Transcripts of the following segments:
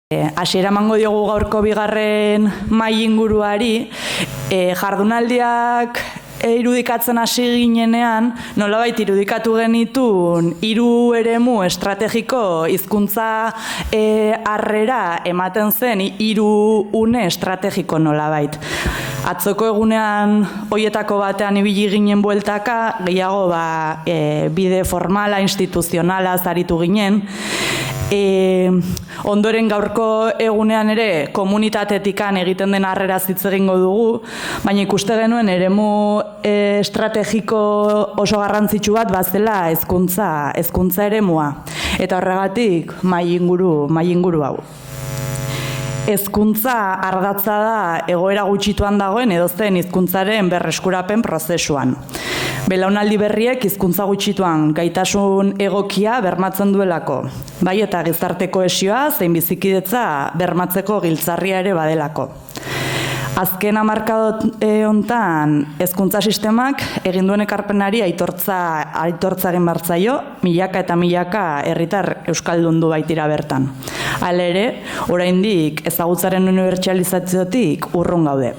Hasiera emango diogu gaurko bigarren mahai inguruari, jardunaldiak irudikatzen hasi ginenean, nolabait irudikatu genitun hiru eremu estrategiko hizkuntza harrera ematen zen hiru une estrategiko nolabait. Atzoko egunean hoietako batean ibili ginen bueltaka, gehiago bide formala, instituzionala aritu ginen. Ondoren gaurko egunean ere komunitatetikan egiten den harrera hitz egingo dugu, baina ikuste genuen eremu estrategiko oso garrantzitsu bat bazela hezkuntza eremua. Eta horregatik mahai inguru hau. Hezkuntza ardatza da egoera gutxituan dagoen edozein hizkuntzaren berreskurapen prozesuan. Belaunaldi berriek hizkuntza gutxituan gaitasun egokia bermatzen duelako. Bai eta gizarte kohesioa zein bizikidetza bermatzeko giltzarria ere badelako. Azken hamarkada hontan hezkuntza sistemak egin duen ekarpenari aitortza egin behar zaio, milaka eta milaka herritar euskaldundu baitira bertan. Hala ere, oraindik ezagutzaren unibertsalizaziotik urrun gaude.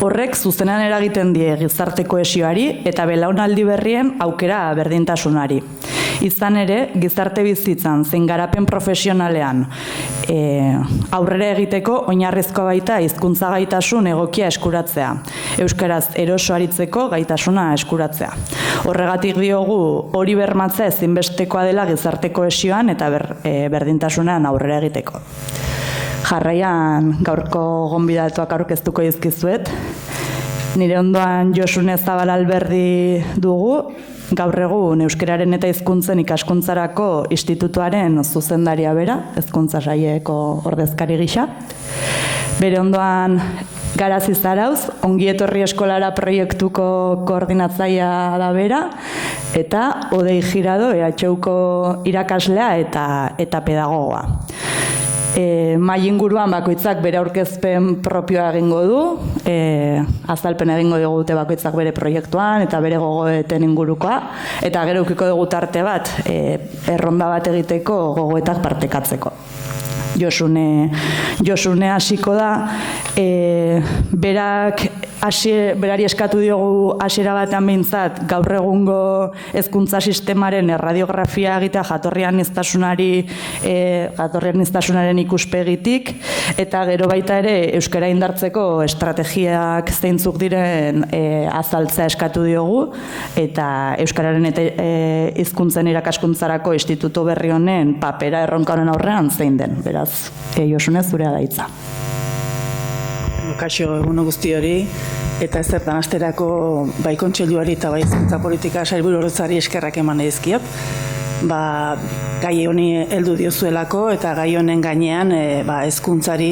Horrek zuzenean eragiten die gizarte kohesioari eta belaunaldi berrien aukera berdintasunari. Izan ere, gizarte bizitzan zein garapen profesionalean aurrera egiteko oinarrizko baita hizkuntza gaitasun egokia eskuratzea. Euskaraz eroso aritzeko gaitasuna eskuratzea. Horregatik diogu hori bermatzea ezinbestekoa dela gizarte kohesioan eta berdintasunean aurrera egiteko. Jarraian gaurko gonbidatuak aurkeztuko dizkizuet. Nire ondoan Josune Zabal Alberdi dugu, gaur egun euskararen eta hizkuntzen ikaskuntzarako institutuaren zuzendaria bera, hezkuntza saileko ordezkari gisa. Bere ondoan Garazi Zarauz, ongi etorri eskolara proiektuko koordinatzailea da bera, eta Odei Girado, EHUko irakaslea eta pedagogoa. Mahai inguruan bakoitzak bere aurkezpen propioa egingo du, azalpen egingo digute bakoitzak bere proiektuan eta bere gogoeten ingurukoa, eta gero ukiko dugu tarte bat, erronda bat egiteko gogoetak partekatzeko. Josune hasiko da, berari eskatu diogu hasiera batean behintzat gaur egungo hezkuntza sistemaren erradiografia egitea jatorrian iztasunaren ikuspegitik, eta gero baita ere euskara indartzeko estrategiak zeintzuk diren azaltzea eskatu diogu, eta euskararen eta hizkuntzen irakaskuntzarako instituto berri honen papera erronka honen aurrean zein den. Beraz, Josune, zurea da hitza. Kaixo eguno guzti hori, eta ezertan asterako bai kontseiluari eta bai hizkuntza politika sailburuordetzari eskerrak eman dizkiot. Gai honi heldu diozuelako eta gai honen gainean hezkuntzari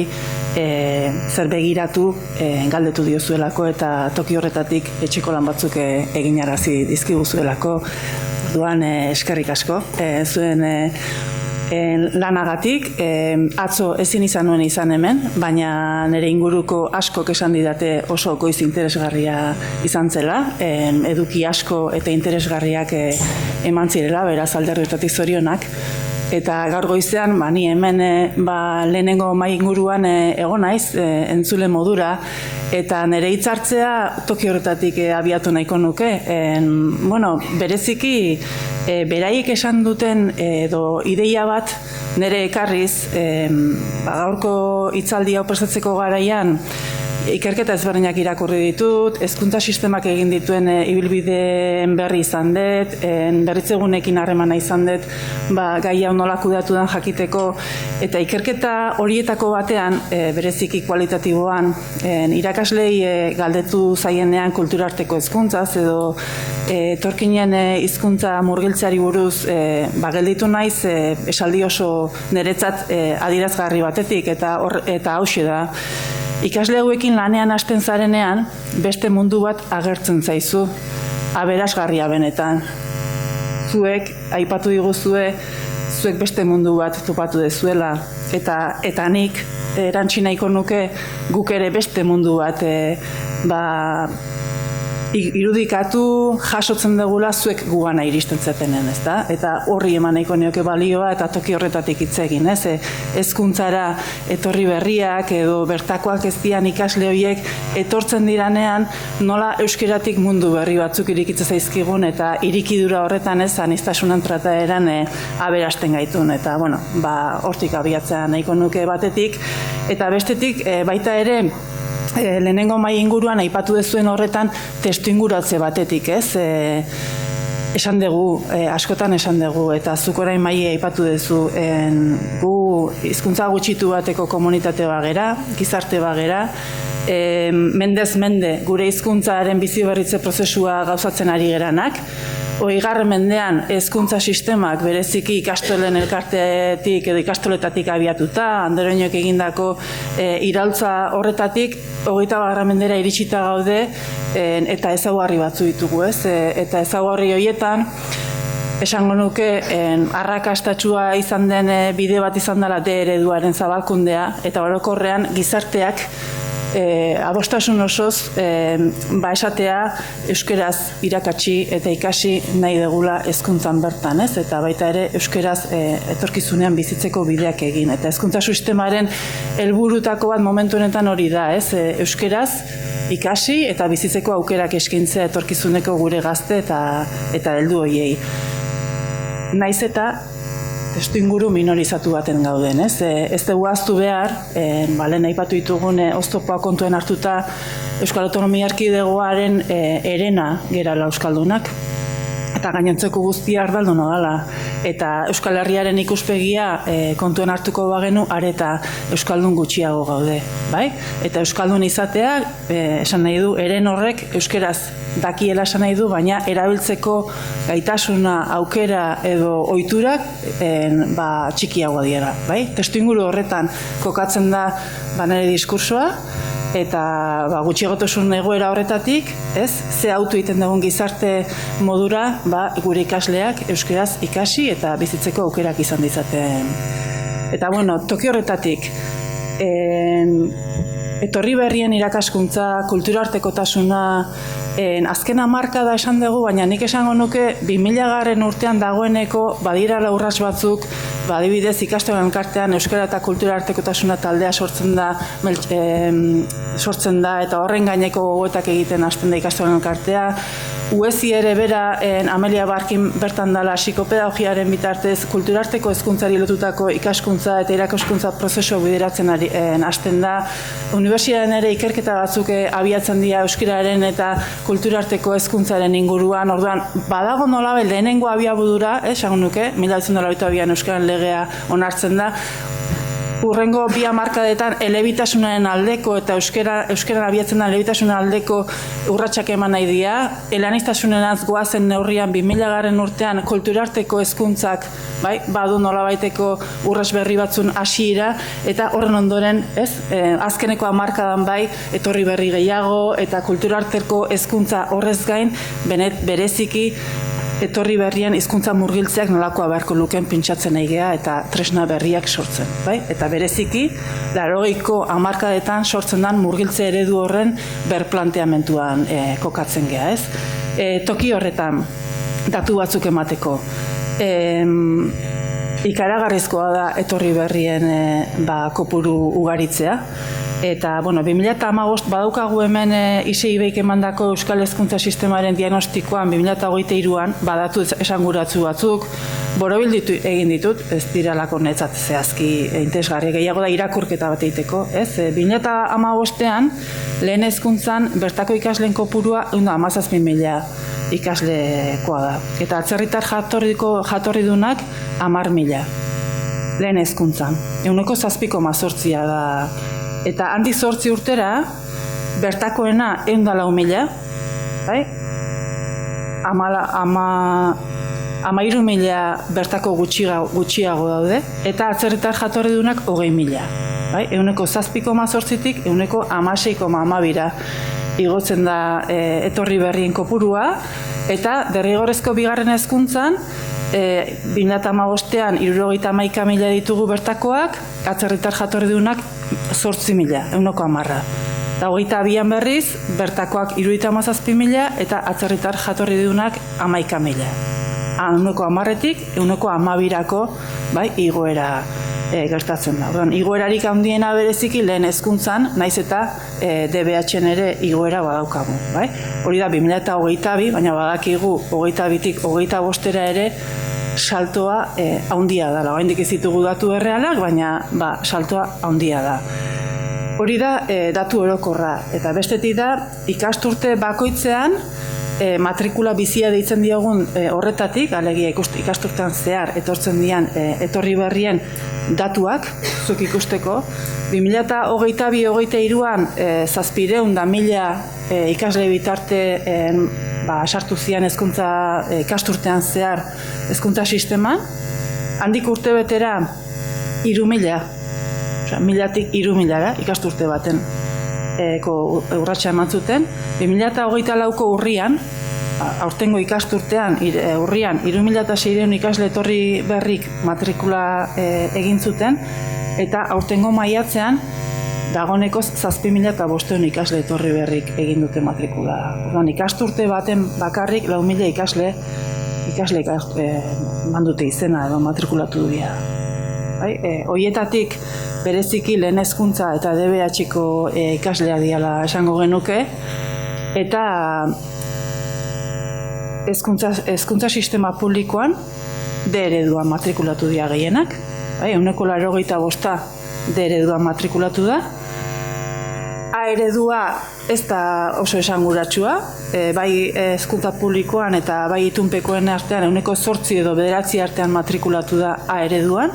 zer begiratu galdetu diozuelako eta toki horretatik etxeko lan batzuk eginarazi dizkiguzuelako. Orduan eskerrik asko zuen lanagatik, atzo ezin izan nuen izan hemen, baina nire inguruko askok esan didate oso goiz interesgarria izan zela, eduki asko eta interesgarriak eman zirela, beraz alderdietatik zorionak. Eta gaur goizean, ni hemen lehenengo mahai inguruan egon naiz, entzule modura, eta nire hitzartzea toki horretatik abiatu nahiko nuke. Bereziki, beraiek esan duten edo ideia bat nire ekarriz, gaurko hitzaldia prestatzeko garaian, ikerketa ezberdinak irakurri ditut, hezkuntza sistemak egin dituen ibilbideen berri izan dut, berritzegunekin harremana izan dut, gai hau nola kudeatu den jakiteko, eta ikerketa horietako batean, bereziki kualitatiboan, irakaslei galdetu zaienean kulturarteko hezkuntzaz, edo etorkinen hizkuntza murgiltzeari buruz gelditu naiz, esaldi oso niretzat adierazgarri batetik, eta hauxe da. Ikasle hauekin lanean hasten zarenean, beste mundu bat agertzen zaizu, aberasgarria benetan. Zuek, aipatu diguzue, zuek beste mundu bat topatu dezuela, eta nik erantsi nahiko nuke guk ere beste mundu bat irudikatu jasotzen dugula zuek gugana iristen zetenen, ezta? Eta horri eman nahiko nioke balioa eta toki horretatik hitz egin, ez? Hezkuntzara etorri berriak edo bertakoak ez dian ikasle horiek etortzen diranean nola euskeratik mundu berri batzuk irikitza zaizkigun eta irikidura horretan ez aniztasunan trataeran aberasten gaitun. Eta, bueno, hortik abiatzea nahiko nuke batetik. Eta bestetik, baita ere, lehenengo mai inguruan aipatu dezuen horretan testu inguratze batetik, ez? Esan dugu, askotan esan dugu, eta zuk orain mai aipatu dezu, gu hizkuntza gutxitu bateko komunitate bagera, gizarte bagera, mendez mende gure hizkuntzaren bizi berritze prozesua gauzatzen ari geranak, 20. mendean hezkuntza sistemak bereziki ikastolen elkartetik edo ikastoletatik abiatuta, anderoinok egindako iraultza horretatik 20. mendera iritsita gaude eta ezaugarri batzu ditugu, ez? Eta ezaugarri horietan esango nuke arrakastatsua izan den bide bat izan dela D ereduaren zabalkundea eta orokorrean gizarteak adostasun osoz esatea euskeraz irakatsi eta ikasi nahi degula hezkuntzan bertan, ez? Eta baita ere euskeraz etorkizunean bizitzeko bideak egin. Eta hezkuntza sistemaren helburutako bat momentu honetan hori da, ez? Euskeraz ikasi eta bizitzeko aukerak eskaintzea etorkizuneko gure gazte eta heldu horiei. Naiz eta testu inguru minorizatu baten gauden, ez? Ez dugu ahaztu behar, lehen aipatu ditugun oztopoa kontuen hartuta Euskal Autonomia Erkidegoaren herena gerala euskaldunak. Eta gainontzeko guztia ardalduna dela. Eta Euskal Herriaren ikuspegia kontuen hartuko bagenu, areta euskaldun gutxiago gaude, bai? Eta euskaldun izatea, esan nahi du, heren horrek euskeraz dakiela esan nahi du, baina erabiltzeko gaitasuna, aukera edo ohiturak txikiagoa dira, bai? Testuinguru horretan kokatzen da nire diskursoa, eta gutxiagotasun egoera horretatik, ez? Ze autu egiten dugun gizarte modura, gure ikasleak euskeraz ikasi eta bizitzeko aukerak izan ditzaten. Eta, bueno, toki horretatik, etorri berrien irakaskuntza, kulturartekotasuna, azken hamarkada esan dugu, baina nik esango nuke 2000. Urtean dagoeneko badirala urrats batzuk, adibidez ikastolen elkartean euskara eta kulturartekotasuna taldea sortzen da eta horren gaineko gogoetak egiten hasten da ikastolen elkartea. UESI ere bera Amelia Barkin bertan dela psikopedagogiaren bitartez kulturarteko hezkuntzari lotutako ikaskuntza eta irakaskuntza prozesua bideratzen hasten da. Unibertsitatean ere ikerketa batzuk abiatzen dira euskararen eta kulturarteko hezkuntzaren inguruan. Orduan, badago nolabait lehenengo abiabudura, esango nuke, 1982an euskaren legea onartzen da. Urrengo 2 hamarkadetan elebitasunaren aldeko eta euskaran abiatzen da elebitasunaren aldeko urratsak eman nahi dira. Eleaniztasuneraz goazen neurrian 2000. Urtean kulturarteko hezkuntzak badu nolabaiteko urrats berri batzun hasiera eta horren ondoren, ez? Azkeneko hamarkadan etorri berri gehiago eta kulturarteko hezkuntza horrez gain bereziki etorri berrian hizkuntza murgiltzeak nolakoa beharko lukeen pentsatzen nahi gea eta tresna berriak sortzen, bai? Eta bereziki 80ko hamarkadetan sortzen den murgiltze eredu horren berplanteamentuan kokatzen gea, ez? Toki horretan datu batzuk emateko. Ikaragarrizkoa da etorri berrien kopuru ugaritzea. Eta, 2015 badaukagu hemen ISEIBek emandako Euskal Hezkuntza Sistemaren diagnostikoan 2023an badatu esanguratsu batzuk, borobildu egin ditut, ez diralako netzat zehazki interesgarri gehiago da irakurketa bat egiteko, ez? 2015an lehen hezkuntzan bertako ikasleen kopurua 17.000 ikaslekoa da. Eta atzerritar jatorridunak 10.000 lehen hezkuntzan. 7,8 da. Eta handik 8 urtera, bertakoena 104.000, bai? 13.000 bertako gutxiago daude, eta atzerritar jatorridunak 20.000, bai? 7,8tik 16,12 igotzen da etorri berrien kopurua, eta derrigorrezko 2. hezkuntzan 2015an 71.000 ditugu bertakoak, atzerritar jatorridunak 8.000, 1,10. Eta 22an berriz, bertakoak 37.000 eta atzerritar jatorri dunak 11.000. Ehuneko 10-etik, ehuneko 12-rako igoera gertatzen da. Igoerarik handiena bereziki lehen hezkuntzan, naiz eta DBH-en ere igoera badaukagu. Hori da 2022, baina badakigu 22-tik 25-era ere saltoa handia da. Oraindik ez ditugu datu errealak, baina saltoa handia da. Hori da datu orokorra. Eta bestetik da ikasturte bakoitzean matrikula bizia deitzen diogun horretatik, alegia ikasturtean zehar etortzen dian etorri berrien datuak, zuk ikusteko. 2022-23an 700.000 ikasle bitarte sartu zian hezkuntza ikasturtean zehar hezkuntza sisteman. Handik urte betera 3.000, 1.000-tik 3.000 ikasturte baten urratsa eman zuten. 2024ko urrian, aurtengo ikasturtean, urrian 3.600 ikasle etorri berrik matrikula egin zuten, eta aurtengo maiatzean dagoeneko 7.500 ikasle etorri berrik egin dute matrikula. Ikasturte baten bakarrik 4.000 ikasle mandute izena edo matrikulatu dira. Horietatik bereziki lehen hezkuntza eta DBH-ko ikaslea diala esango genuke, eta hezkuntza sistema publikoan D ereduan matrikulatu dira gehienak, ehuneko 85 D ereduan matrikulatu da. A eredua ez da oso esanguratsua, bai hezkuntza publikoan eta bai itunpekoen artean ehuneko 8 edo 9 artean matrikulatu da A ereduan,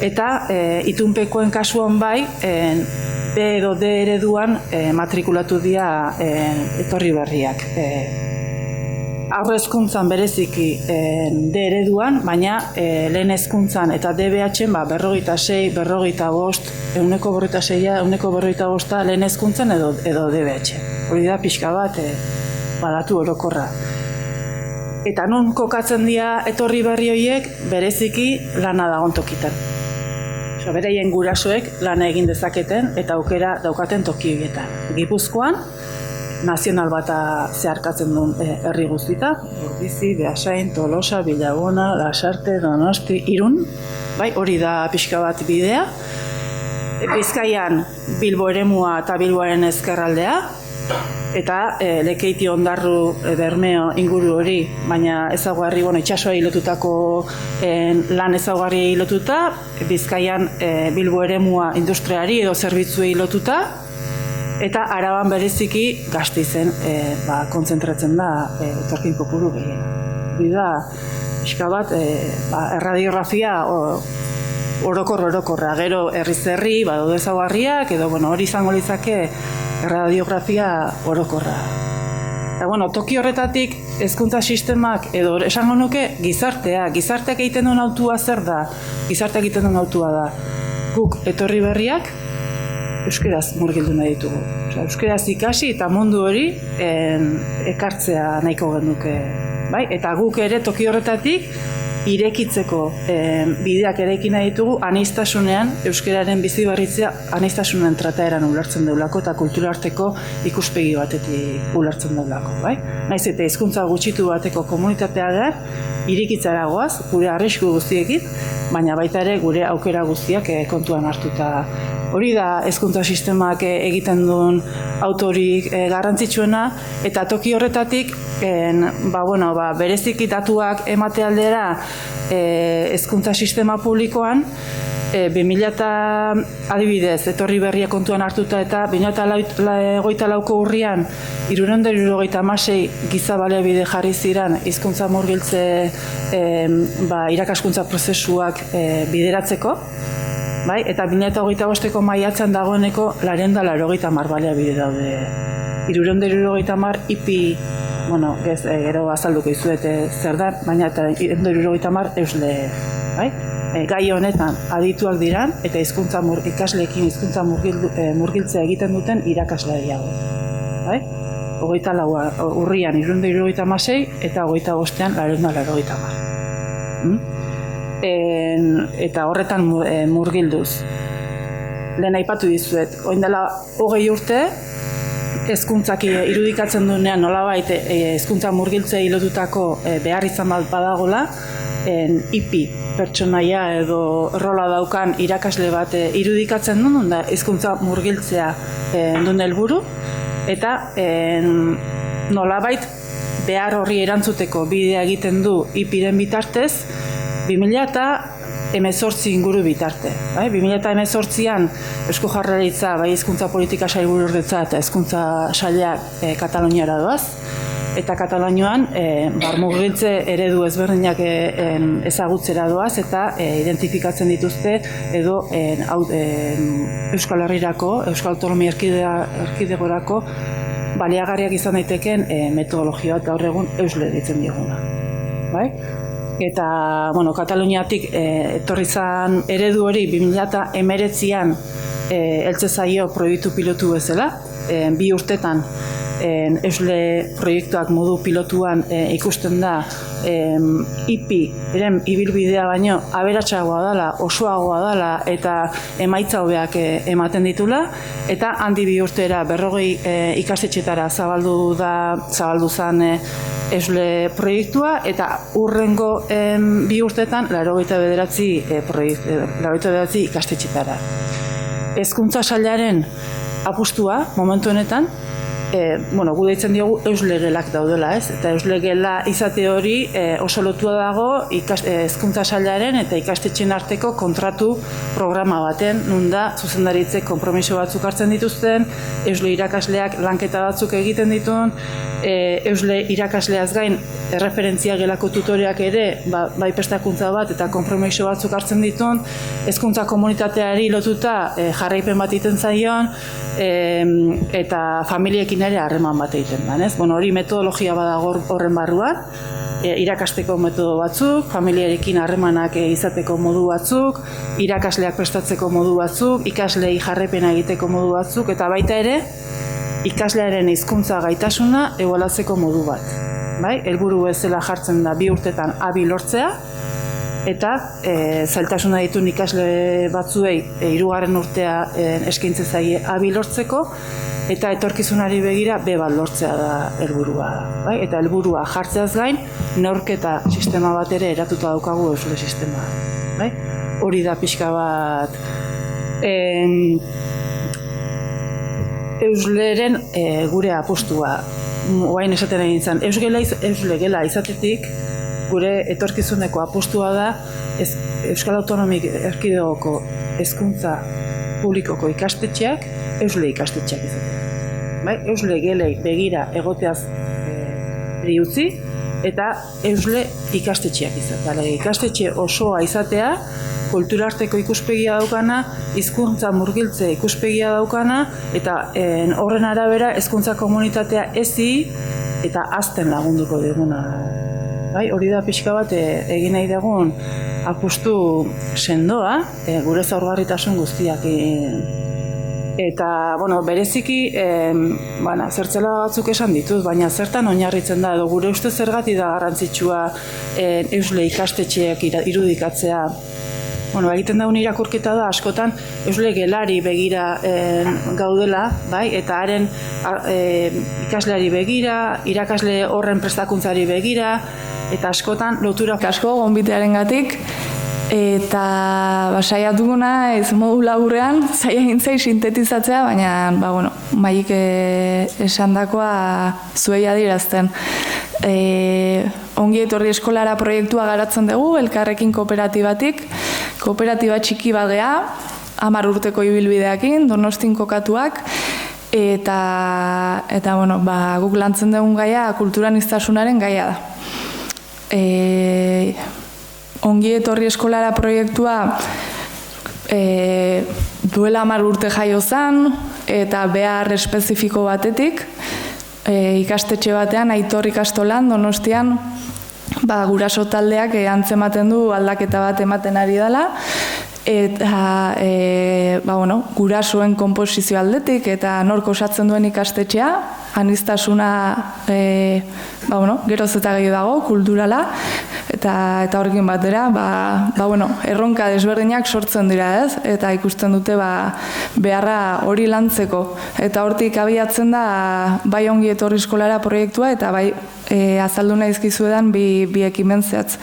eta itunpekoen kasuan bai B edo D ereduan matrikulatu dira etorri berriak. Aurre hezkuntzan bereziki D ereduan, baina lehen hezkuntzan eta DBH-en 46, 45, ehuneko 46, ehuneko 45 lehen hezkuntzan edo DBH. Hori da pixka bat datu orokorra. Eta non kokatzen dira etorri berri horiek bereziki lana dagoen tokitan. Bereien gurasoek lana egin dezaketen eta aukera daukaten toki horietan. Gipuzkoan, nazional bata zeharkatzen duen herri guztita, Ordizi, Beasain, Tolosa, Villabona, Lasarte, Donosti, Irun, hori da pixka bat bidea. Bizkaian Bilbo eremua eta Bilboaren ezkerraldea, eta Lekeiti, Ondarru, Bermeo inguru hori, baina ezaugarri itsasoari lotutako lan ezaugarriei lotuta, Bizkaian Bilbo eremua industriari edo zerbitzuei lotuta, eta Araban bereziki Gasteizen kontzentratzen da etorkin kopuru gehien. Hori da, pixka bat, erradiografia orokorra, gero herriz-herri, badaude ezaugarriak, edo hori izango litzake radiografia orokorra. Eta, toki horretatik hezkuntza sistemak edo esango nuke gizarteak egiten duen hautua zer da? Gizarteak egiten duen hautua da. Guk etorri berriak euskeraz murgildu nahi ditugu. Euskeraz ikasi eta mundu hori ekartzea nahiko genuke. Eta guk ere toki horretatik irekitzeko bideak eraiki nahi ditugu aniztasunean, euskararen bizi berritzea aniztasunean trataeran ulertzen deulako eta kulturarteko ikuspegi batetik ulertzen deulako. Naiz eta hizkuntza gutxitu bateko komunitatea gar, irikitzara goaz, gure arrisku guztiekin, baina baita ere gure aukera guztiak kontuan hartuta. Hori da hezkuntza sistemak egiten duen autorik garrantzitsuena, eta toki horretatik bereziki datuak emate aldera hezkuntza sistema publikoan 2000 adibidez etorri berria kontuan hartuta eta 2024ko urrian 376 giza baliabide jarri ziren hizkuntza murgiltze irakaskuntza prozesuak bideratzeko. Eta 2025ko maiatzean dagoeneko 480 baliabide daude. 370 IPI, gero azalduko izuete zer da, baina 470 eusle. Gai honetan adituak diran eta ikasleekin hizkuntza murgiltzea egiten duten irakasle diago. 24 urrian 376 eta 25ean 480. Eta horretan murgilduz. lehen aipatu dizuet, orain dela 20 urte, hezkuntzak irudikatzen duenean nolabait hezkuntza murgiltzei lotutako behar izan bat badagola, IPI pertsonaia edo rola daukan irakasle bat irudikatzen duen, da hezkuntza murgiltzea duen helburu, eta nolabait behar horri erantzuteko bidea egiten du IPIren bitartez, 2018 inguru bitarte. 2018an Eusko Jaurlaritza, bai hezkuntza politika sailburuordetza eta hezkuntza sailak Kataluniara doaz, eta Katalunian murgiltze eredu ezberdinak ezagutzera doaz eta identifikatzen dituzte edo Euskal Herrirako, Euskal Autonomia Erkidegorako baliagarriak izan daiteken metodologia eta gaur egun EUSLE ditzen dieguna. Bai? Eta, Kataluniatik etorri zan eredu hori 2019an heltze zaio proiektu pilotu bezala, 2 urtetan EUSLE proiektuak modu pilotuan ikusten da IPI-ren ibilbidea baino aberatsagoa dela, osoagoa dela eta emaitza hobeak ematen ditula, eta handi 2 urtera 40 ikastetxetara zabaldu zen EUSLE proiektua, eta hurrengo 2 urtetan 89 ikastetxetara. Hezkuntza sailaren apustua momentu honetan, gu deitzen diogu EUSLE gelak daudela, ez? Eta EUSLE gela izate hori oso lotua dago hezkuntza sailaren eta ikastetxeen arteko kontratu programa baten, nun da zuzendaritzek konpromiso batzuk hartzen dituzten, EUSLE irakasleak lanketa batzuk egiten dituen, EUSLE irakasleaz gain erreferentzia gelako tutoreak ere bai prestakuntza bat eta konpromiso batzuk hartzen dituen, hezkuntza komunitateari lotuta jarraipen bat egiten zaion, eta familiekin ere harreman bat egiten da, ez? Hori metodologia badago horren barruan, irakasteko metodo batzuk, familiarekin harremanak izateko modu batzuk, irakasleak prestatzeko modu batzuk, ikaslei jarraipena egiteko modu batzuk, eta baita ere, ikaslearen hizkuntza gaitasuna ebaluatzeko modu bat. Helburu bezala jartzen da 2 urtetan A2 lortzea, eta zailtasuna dituen ikasle batzuei 3. urtea eskaintzen zaie A2 lortzeko, eta etorkizunari begira B1 lortzea da helburua. Eta helburua jartzeaz gain, neurketa sistema bat ere eratuta daukagu EUSLE sistema. Hori da pixka bat EUSLEren gure apustua. Oain esaten egin zen, EUSLE gela izatetik gure etorkizuneko apustua da Euskal Autonomia Erkidegoko hezkuntza publikoko ikastetxeak EUSLE ikastetxeak izatea. EUSLE gelei begira egoteaz utzi eta EUSLE ikastetxeak izatea. Ikastetxe osoa izatea, kulturarteko ikuspegia daukana, hizkuntza murgiltze ikuspegia daukana, eta horren arabera hezkuntza komunitatea hezi eta hazten lagunduko diguna. Hori da pixka bat egin nahi dugun apustu sendoa, gure zaurgarritasun guztiak. Eta, bereziki, zertzela batzuk esan ditut, baina zertan oinarritzen da, edo gure uste zergatik da garrantzitsua EUSLE ikastetxeak irudikatzea. Egiten daun irakurketa da, askotan EUSLE gelari begira gaudela, eta haren ikasleari begira, irakasle horren prestakuntzari begira, eta askotan lotura asko gonbitearengatik, eta saiatuguna ez modu laburrean, zaila gintzai sintetizatzea, baina, maik esandakoa zuei adirazten. Ongi etorri eskolara proiektua garatzen dugu, elkarrekin kooperatibatik, kooperatiba txiki bat gea, 10 urteko ibilbideakin, Donostin kokatuak, eta guk lantzen dugun gaia kulturaniztasunaren gaia da. Ongi etorri eskolara proiektua duela 10 urte jaio zen, eta behar espezifiko batetik, ikastetxe batean, Aitor ikastolan, Donostian, guraso taldeak antzematen du aldaketa bat ematen ari dela, eta gurasoen konposizio aldetik eta nork osatzen duen ikastetxea, aniztasuna geroz eta gehiago dago, kulturala, eta horrekin batera, erronka desberdinak sortzen dira, ez? Eta ikusten dute beharra hori lantzeko. Eta hortik abiatzen da, bai ongi etorri eskolara proiektua, eta bai azaldu nahizkizuedan bi ekimen zehatz.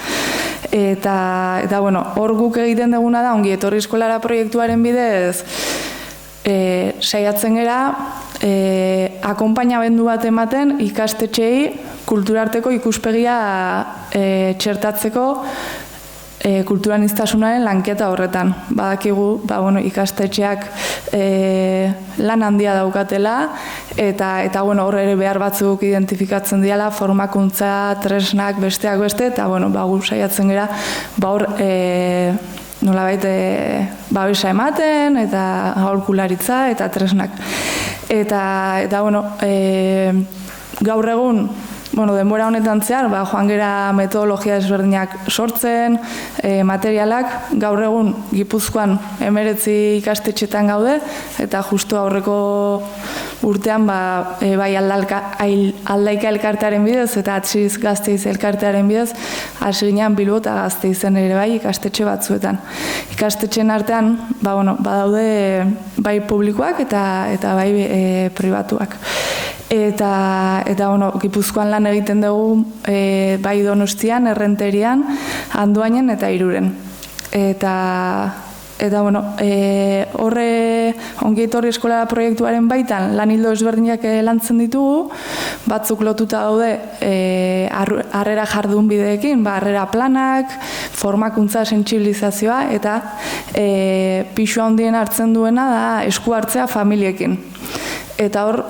Eta hor guk egiten duguna da, ongi etorri eskolara proiektuaren bidez, saiatzen gera, akonpainamendu bat ematen ikastetxeei kulturarteko ikuspegia txertatzeko kulturaniztasunaren lanketa horretan. Badakigu, ikastetxeak lan handia daukatela, eta hor ere behar batzuk identifikatzen diala, formakuntza, tresnak, besteak beste, eta gu saiatzen gera, hor nolabait babesa ematen, eta aholkularitza, eta tresnak. Eta gaur egun, denbora honetan zehar, joan gera metodologia desberdinak sortzen, materialak, gaur egun Gipuzkoan 19 ikastetxetan gaude, eta justu aurreko urtean bai Aldaika elkartearen bidez eta Atxiz Gazteiz elkartearen bidez hasi ginen Bilbo eta Gazteizen ere bai ikastetxe batzuetan. Ikastetxeen artean badaude bai publikoak eta bai pribatuak. Eta Gipuzkoan lan egiten dugu bai Donostian, Errenterian, Andoainen eta Iruren. Horre ongi etorri eskolara proiektuaren baitan lan ildo ezberdinak lantzen ditugu, batzuk lotuta daude harrera jardun bideekin, harrera planak, formakuntza sentsibilizazioa eta pisu handien hartzen duena da esku hartzea familiekin. Eta hor,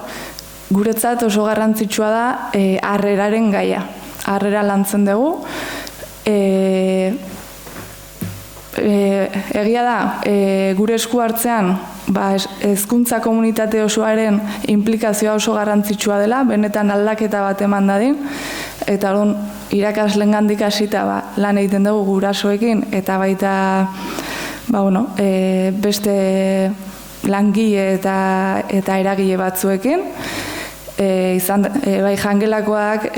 guretzat oso garrantzitsua da harreraren gaia. Harrera lantzen dugu. Egia da, gure esku hartzean hezkuntza komunitate osoaren implikazioa oso garrantzitsua dela, benetan aldaketa bat eman dadin, eta irakaslengandik hasita lan egiten dugu gurasoekin, eta baita beste langile eta eragile batzuekin, bai jangelakoak,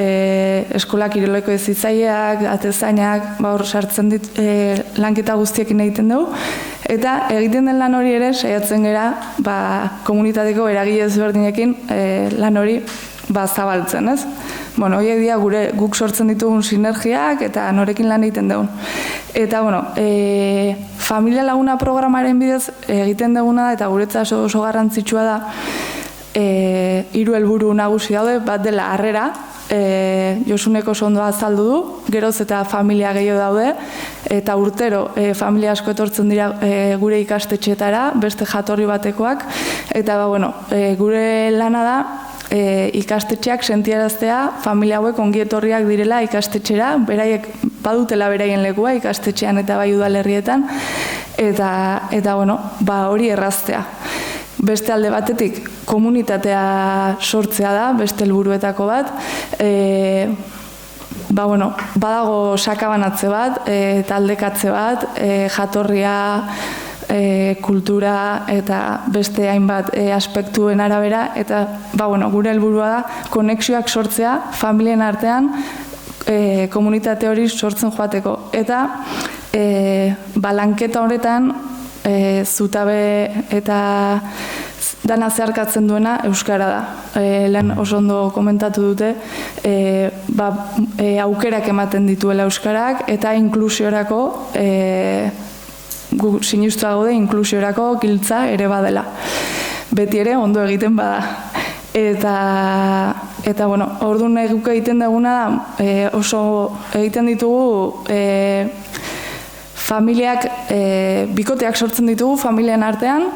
eskola kiroleko hezitzaileak, atezainak, hor sartzen dit lanketa guztiekin egiten dugu, eta egiten den lan hori ere saiatzen gera komunitateko eragile ezberdinekin lan hori zabaltzen, ez? Horiek dira guk sortzen ditugun sinergiak eta norekin lan egiten dugun. Eta, familia laguna programaren bidez egiten duguna da, eta guretzat oso garrantzitsua da, 3 helburu nagusi daude, bat dela harrera, Josuneko sondoa azaldu du, geroz eta familia gehiago daude, eta urtero familia asko etortzen dira gure ikastetxeetara, beste jatorri batekoak, eta gure lana da, ikastetxeak sentiaraztea familia hauek ongi etorriak direla ikastetxera, beraiek badutela beraien lekua ikastetxean eta bai udalerrietan, eta hori erraztea. Beste alde batetik komunitatea sortzea da, beste helburuetako bat, badago sakabanatze bat, taldekatze bat, jatorria, kultura eta beste hainbat aspektuen arabera, eta gure helburua da konexioak sortzea familien artean komunitate hori sortzen joateko. Eta lanketa horretan zutabe eta dana zeharkatzen duena euskara da. Lehen oso ondo komentatu dute, aukerak ematen dituela euskarak eta inklusiorako sinistua gaude inklusiorako giltza ere badela. Beti ere ondo egiten bada. Eta orduan guk egiten duguna da, oso egiten ditugu familiak, bikoteak sortzen ditugu familian artean,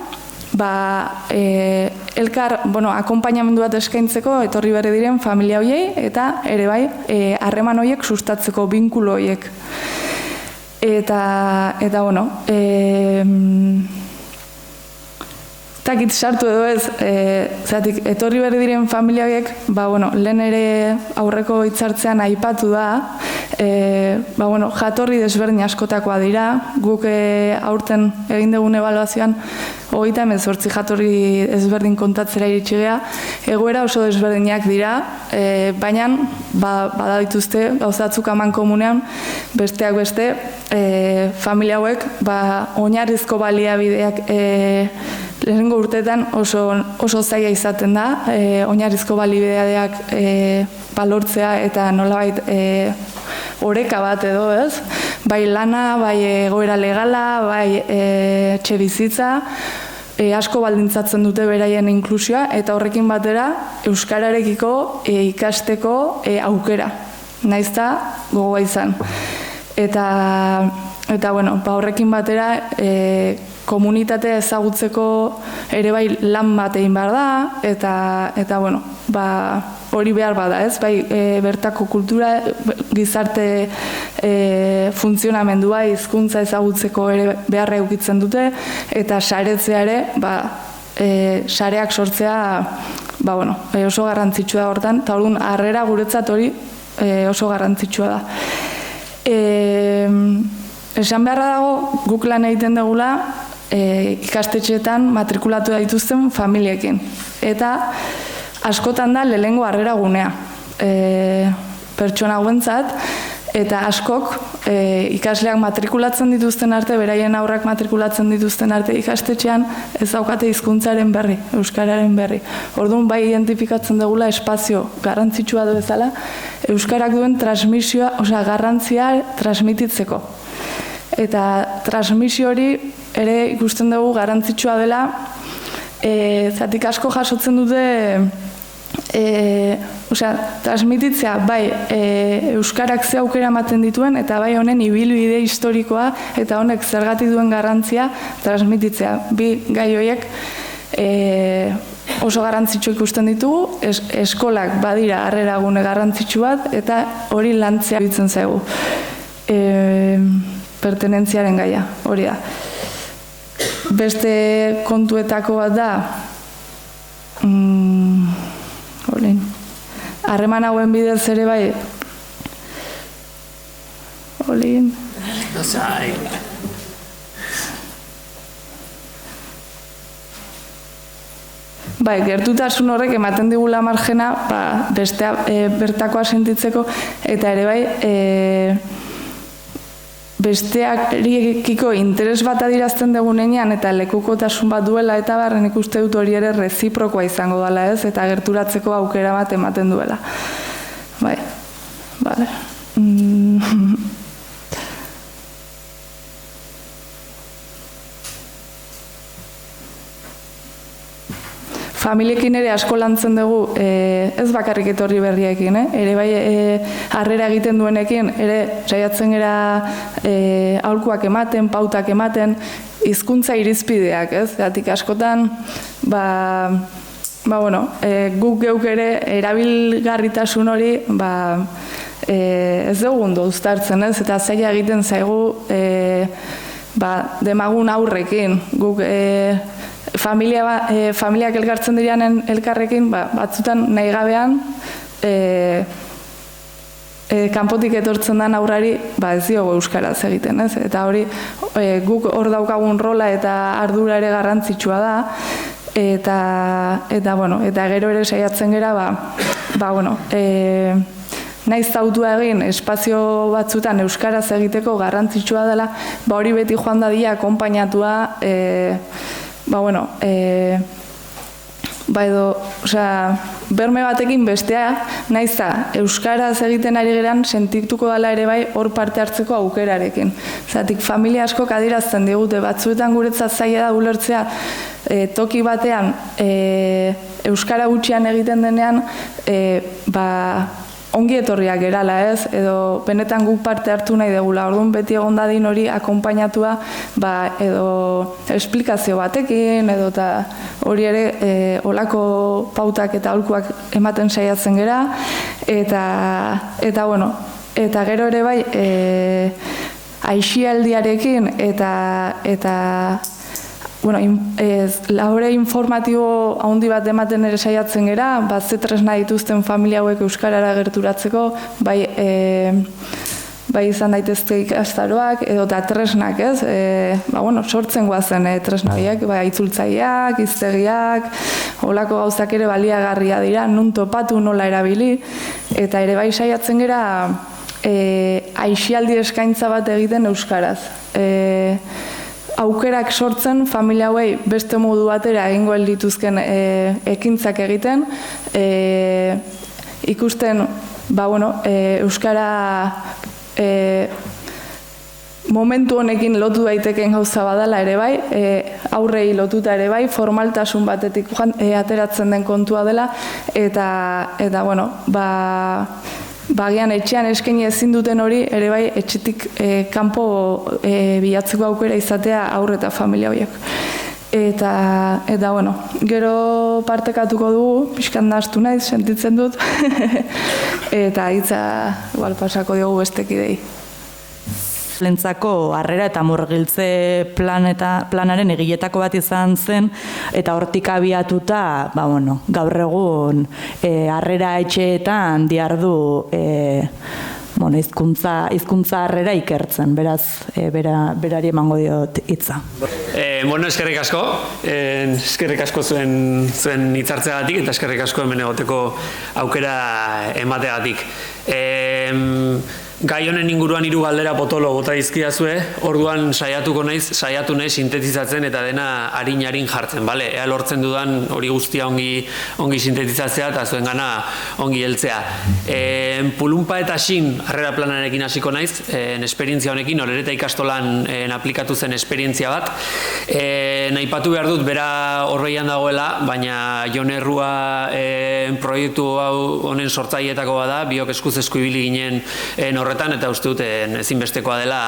elkar, akonpainamendu bat eskaintzeko etorri berri diren familia horiei, eta ere bai, harreman horiek sustatzeko, binkulo horiek. takit sartu edo ez, zatik, etorri berri diren familia horiek, lehen ere aurreko hitzartzean aipatu da, jatorri desberdin askotakoa dira, guk aurten egin dugun ebaluazioan, 38 jatorri desberdin kontatzera iritsi gea, egoera oso desberdinak dira, baina badituzte gauzatzuk aman komunean, besteak beste, familia hauek oinarrizko baliabideak lehenengo urteetan oso zaila izaten da, oinarrizko baliabideak balortzea eta nolabait oreka bat edo, ez? Bai lana, bai egoera legala, bai etxe bizitza, asko baldintzatzen dute beraien inklusioa, eta horrekin batera euskararekiko ikasteko aukera, naizta gogoa izan. Eta horrekin batera komunitatea ezagutzeko ere bai lan bat egin behar da, eta hori behar bada, ez? Bai, bertako kultura, gizarte funtzionamendua, hizkuntza ezagutzeko ere beharra edukitzen dute, eta saretzea ere, sareak sortzea, oso garrantzitsua da hortan, eta orduan harrera guretzat hori oso garrantzitsua da. Esan beharra dago, guk lan egiten dugula, ikastetxeetan matrikulatu dituzten familiekin. Eta askotan da lehengo harrera gunea pertsona hauentzat, eta askok ikasleak matrikulatzen dituzten arte, beraien aurrak matrikulatzen dituzten arte ikastetxean ez daukate hizkuntzaren berri, euskararen berri. Orduan bai identifikatzen dugula espazio garrantzitsua du bezala, euskarak duen transmisioa, garrantzia transmititzeko. Eta transmisio hori ere ikusten dugu garrantzitsua dela, zatik asko jasotzen dute transmititzea bai euskarak ze aukera ematen dituen, eta bai honen ibilbide historikoa eta honek zergatik duen garrantzia transmititzea. Bi gai horiek oso garrantzitsu ikusten ditugu, eskolak badira harrera gune garrantzitsu bat, eta hori lantzea bitzen zaigu. Pertenentziaren gaia, hori da. Beste kontuetako bat da, harreman hauen bidez ere bai, gertutasun horrek ematen digula margena bertakoa sentitzeko, eta ere bai, besteakiko interes bat adirazten dugunean eta lekukotasun bat duela eta barren ikuste dut hori ere reziprokoa izango dela, ez? Eta gerturatzeko aukera bat ematen duela. Bai, bale. Familiekin ere asko lantzen dugu, ez bakarrik etorri berriekin, ere bai harrera egiten duenekin, ere saiatzen gara aholkuak ematen, pautak ematen, hizkuntza irizpideak, ez? Zatik askotan, guk geuk ere erabilgarritasun hori, ez dugu ondo uztartzen, ez? Eta zaila egiten zaigu, demagun aurrekin, guk familiak elkartzen diranen elkarrekin, batzutan nahi gabean, kanpotik etortzen den aurrari, ez diogu euskaraz egiten, ez? Eta hori, guk hor daukagun rola eta ardura ere garrantzitsua da, eta gero ere saiatzen gera, naiz zautua egin, espazio batzutan euskaraz egiteko garrantzitsua dela, hori beti joan dadia akonpainatua, berme batekin bestea, naiz euskaraz egiten ari geran sentituko dela ere bai hor parte hartzeko aukerarekin. Zatik familia askok adierazten digute, batzuetan guretzat zaila da ulertzea toki batean euskara gutxian egiten denean ongi etorriak gerala, ez? Edo benetan guk parte hartu nahi degula. Orduan beti egon dadin hori akonpainatua edo esplikazio batekin, edo hori ere olako pautak eta aholkuak ematen saiatzen gera, eta gero ere bai aisialdiarekin eta Lahore informatibo handi bat ematen ere saiatzen gera, ze tresna dituzten familia hauek euskarara gerturatzeko, bai izan daitezke ikastaroak edo eta tresnak, ez? Sortzen goazen tresna horiek, itzultzaileak, hiztegiak, holako gauzak ere baliagarria dira, nun topatu, nola erabili, eta ere bai saiatzen gera aisialdi eskaintza bat egiten euskaraz. Aukerak sortzen familia hauei beste modu batera egingo dituzken ekintzak egiten, ikusten euskara momentu honekin lotu daiteken gauza badala ere bai, aurrei lotuta ere bai, formaltasun batetik ateratzen den kontua dela, eta bagian etxean eskaini ezin duten hori ere bai etxetik kanpo bilatzeko aukera izatea aurre eta familia horiek. Eta gero partekatuko dugu, pixkat nahastu naiz, sentitzen dut, eta hitza pasako diogu bestekidei. Lentzako harrera eta murgiltze planaren egiletako bat izan zen, eta hortik abiatuta, gaur egun harrera etxeetan diardu hizkuntza harrera ikertzen, beraz, berari emango diot hitza. Eskerrik asko. Eskerrik asko zuen hitzartzeagatik eta eskerrik asko hemen egoteko aukera emateagatik. Gai honen inguruan 3 galdera potolo bota dizkidazue, orduan saiatu naiz sintetizatzen eta dena arin jartzen, bale? Ea lortzen dudan hori guztia ongi sintetizatzea eta zuengana ongi heltzea. Pulunpa eta Xin harrera planarekin hasiko naiz, esperientzia honekin, Orereta ikastolan aplikatu zen esperientzia bat. Aipatu behar dut, bera horreian dagoela, baina Jon Errua proiektu honen sortzaileetako bada, biok eskuz esku ibili ginen horretan, eta uste dut ezinbestekoa dela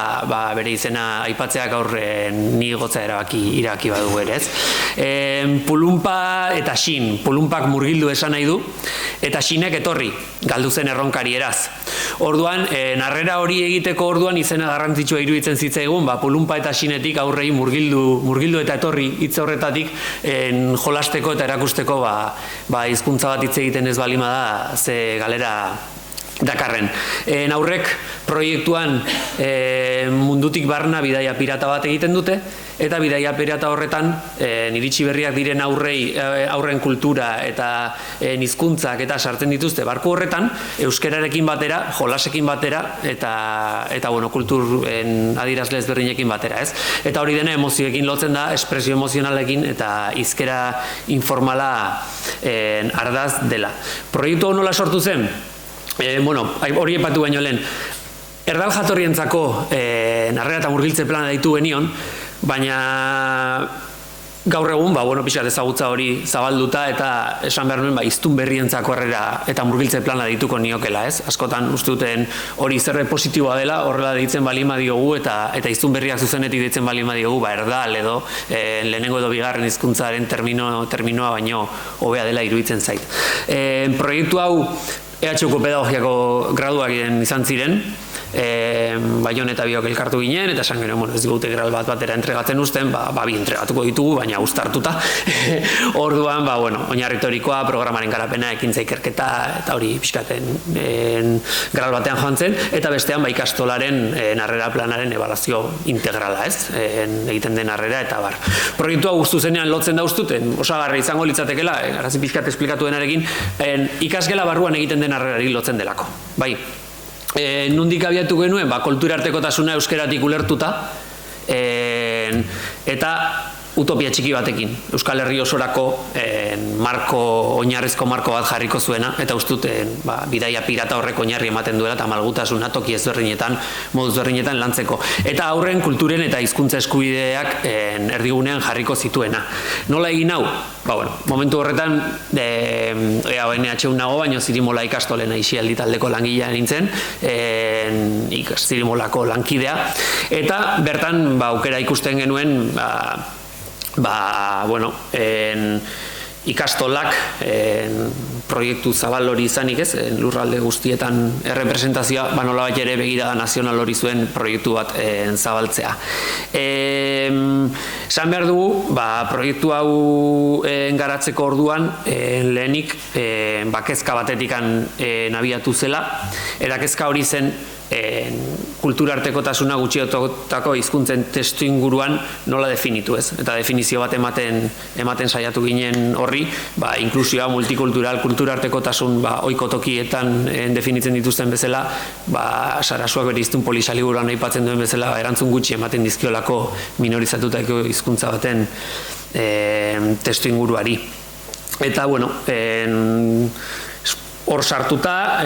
bere izena aipatzea gaur ni gotza iraki badugu ere, ez? Pulunpa eta Xin, pulunpak murgildu esan nahi du, eta Xinek etorri, galdu zen erronkari eraz. Orduan, harrera hori egiteko orduan izena garrantzitsua iruditzen zitzaigun, pulunpa eta Xinetik aurrei murgildu eta etorri hitz horretatik jolasteko eta erakusteko hizkuntza bat hitz egiten ez balima da, ze galera dakarren. Aurrek proiektuan mundutik barna bidaia pirata bat egiten dute, eta bidaia pirata horretan iritsi berriak diren aurren kultura eta hizkuntzak eta sartzen dituzte barku horretan, euskerarekin batera, jolasekin batera, eta kultur adierazle ezberdinekin batera, ez? Eta hori dena emozioekin lotzen da, espresio emozionalekin eta hizkera informala ardaz dela. Proiektu hau nola sortu zen? Hori epatu baino lehen, erdal jatorrientzako harrera eta murgiltze plana deitu genion, baina gaur egun, pixat ezagutza hori zabalduta eta esan behar nuen, hiztun berrientzako harrera eta murgiltze plana deituko niokela, ez? Askotan uste duten hori zerre positiboa dela, horrela deitzen balima diogu eta hiztun berriak zuzenetik deitzen balima diogu, erdal edo lehenengo edo bigarren hizkuntzaren terminoa baino hobea dela iruditzen zait. Proiektu hau EHUko pedagogiako graduak izan ziren, Baion eta biok elkartu ginen, eta esan gero, ez digute gradu batera entregatzen usten, bi entregatuko ditugu, baina uztartuta. Orduan, oinarritorikoa, programaren garapena, ekintza ikerketa, eta hori pixkaten gradu batean joan zen, eta bestean ikastolaren harrera planaren ebaluazio integrala, ez? Egiten den harrera, eta bar. Proiektua guztu zenean lotzen dauztuten, osagarri izango litzatekela, arazi pixkat esplikatu denarekin, ikasgela barruan egiten den harrerari lotzen delako. Bai, nondik abiatu genuen, kultura artekotasuna euskeratik ulertuta, eta utopia txiki batekin, Euskal Herri osorako oinarrizko marko bat jarriko zuena, eta ustut bidaia pirata horrek oinarri ematen duela eta malgutasuna toki ezberdinetan, modu ezberdinetan lantzeko. Eta aurren kulturen eta hizkuntza eskubideak erdigunean jarriko zituena. Nola egin hau? Momentu horretan, EHU nago, baina Zirimola ikastolen aisialdi taldeko langilea nintzen, Zirimolako lankidea, eta bertan aukera ikusten genuen ikastolak proiektu zabal hori izanik, ez, lurralde guztietan errepresentazioa, nolabait ere begirada nazional hori zuen proiektu bat zabaltzea. Esan behar dugu, proiektu hau garatzeko orduan, lehenik kezka batetik nabiatu zela, eta kezka hori zen kulturartekotasuna gutxiotako hizkuntzen testu inguruan nola definitu, ez? Eta definizio bat ematen saiatu ginen horri, inklusioa, multikultural, kulturartekotasun ohiko tokietan definitzen dituzten bezala, Sarasuak bere hiztun polisaliguruan aipatzen duen bezala, erantzun gutxi ematen dizkiolako minorizatutako hizkuntza baten testu inguruari. Eta, bueno, hor sartuta,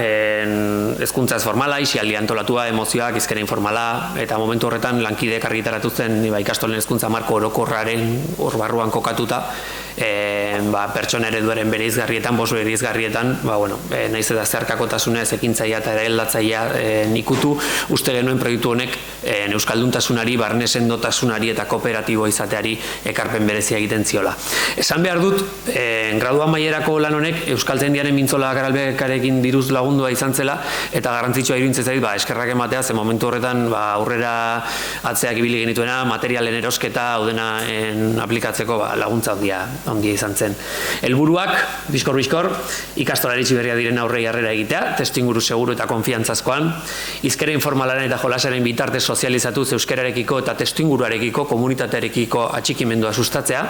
hezkuntza ez formala, isialdi antolatua, emozioak, hizkera informala, eta momentu horretan lankideek argitaratu zen ikastolen hezkuntza marko orokorraren hor barruan kokatuta, pertsona ereduaren bereizgarrietan, bost bereizgarrietan, naiz eta zeharkakotasunez ekintzaia eta eraldatzaia ikutu, uste genuen proiektu honek euskalduntasunari, barne sendotasunari eta kooperatibo izateari ekarpen berezia egiten ziola. Esan behar dut, gradua maierako lan honek Euskaltzaindiaren mintzola Garalbekarekin diruz lagundua izan zela, eta garrantzitsua iruditzen zait, eskerrak ematea, ze momentu horretan aurrera atzeak ibili genituena, materialen erosketa, haudena aplikatzeko laguntza handia izan zen. Helburuak, bizkor, ikastolari txiberria diren aurrei harrera egitea, testuinguru seguru eta konfiantzazkoan, hizkera informalaren eta jolasaren bitartez sozializatuz euskerarekiko eta testuinguruarekiko, komunitatearekiko atxikimendua sustatzea,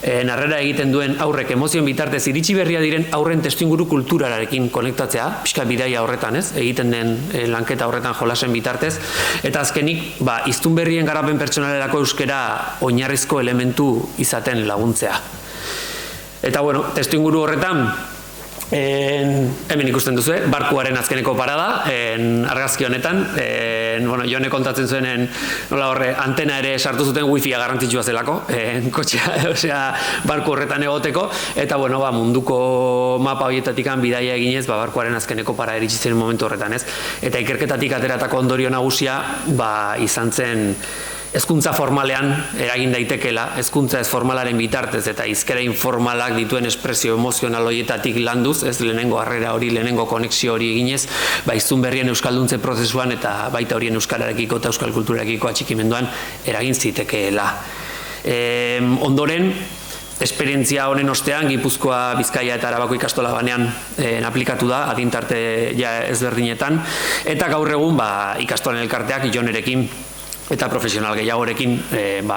harrera egiten duen aurrek emozioen bitartez iritsi berria diren aurren testuinguru kulturalarekin konektatzea, pixka bidaia horretan, ez? Egiten den lanketa horretan jolasen bitartez, eta azkenik, hiztun berrien garapen pertsonalerako euskera oinarrizko elementu izaten laguntzea. Eta, bueno, testuinguru horretan, hemen ikusten duzu, barkuaren azkeneko parada, argazki honetan, Jone kontatzen zuen, nola horre, antena ere sartu zuten wifi-a garrantzitsua zelako, kotxea, barku horretan egoteko, eta, munduko mapa horietatik bidaia eginez, barkuaren azkeneko para iritsi zen momentu horretan, ez? Eta ikerketatik ateratako ondorio nagusia, izan zen, hezkuntza formalean eragin daitekeela, hezkuntza ez formalaren bitartez eta hizkera informalak dituen espresio emozional horietatik landuz, ez lehenengo harrera hori, lehenengo konexio hori eginez, hiztun berrien euskalduntze prozesuan eta baita horien euskararekiko eta euskal kulturarekiko atxikimenduan eragin zitekeela. Ondoren, esperientzia honen ostean, Gipuzkoa, Bizkaia eta Arabako ikastola banean aplikatu da, adintarte ezberdinetan, eta gaur egun ikastolen elkarteak Jonerekin eta profesional gehiagorekin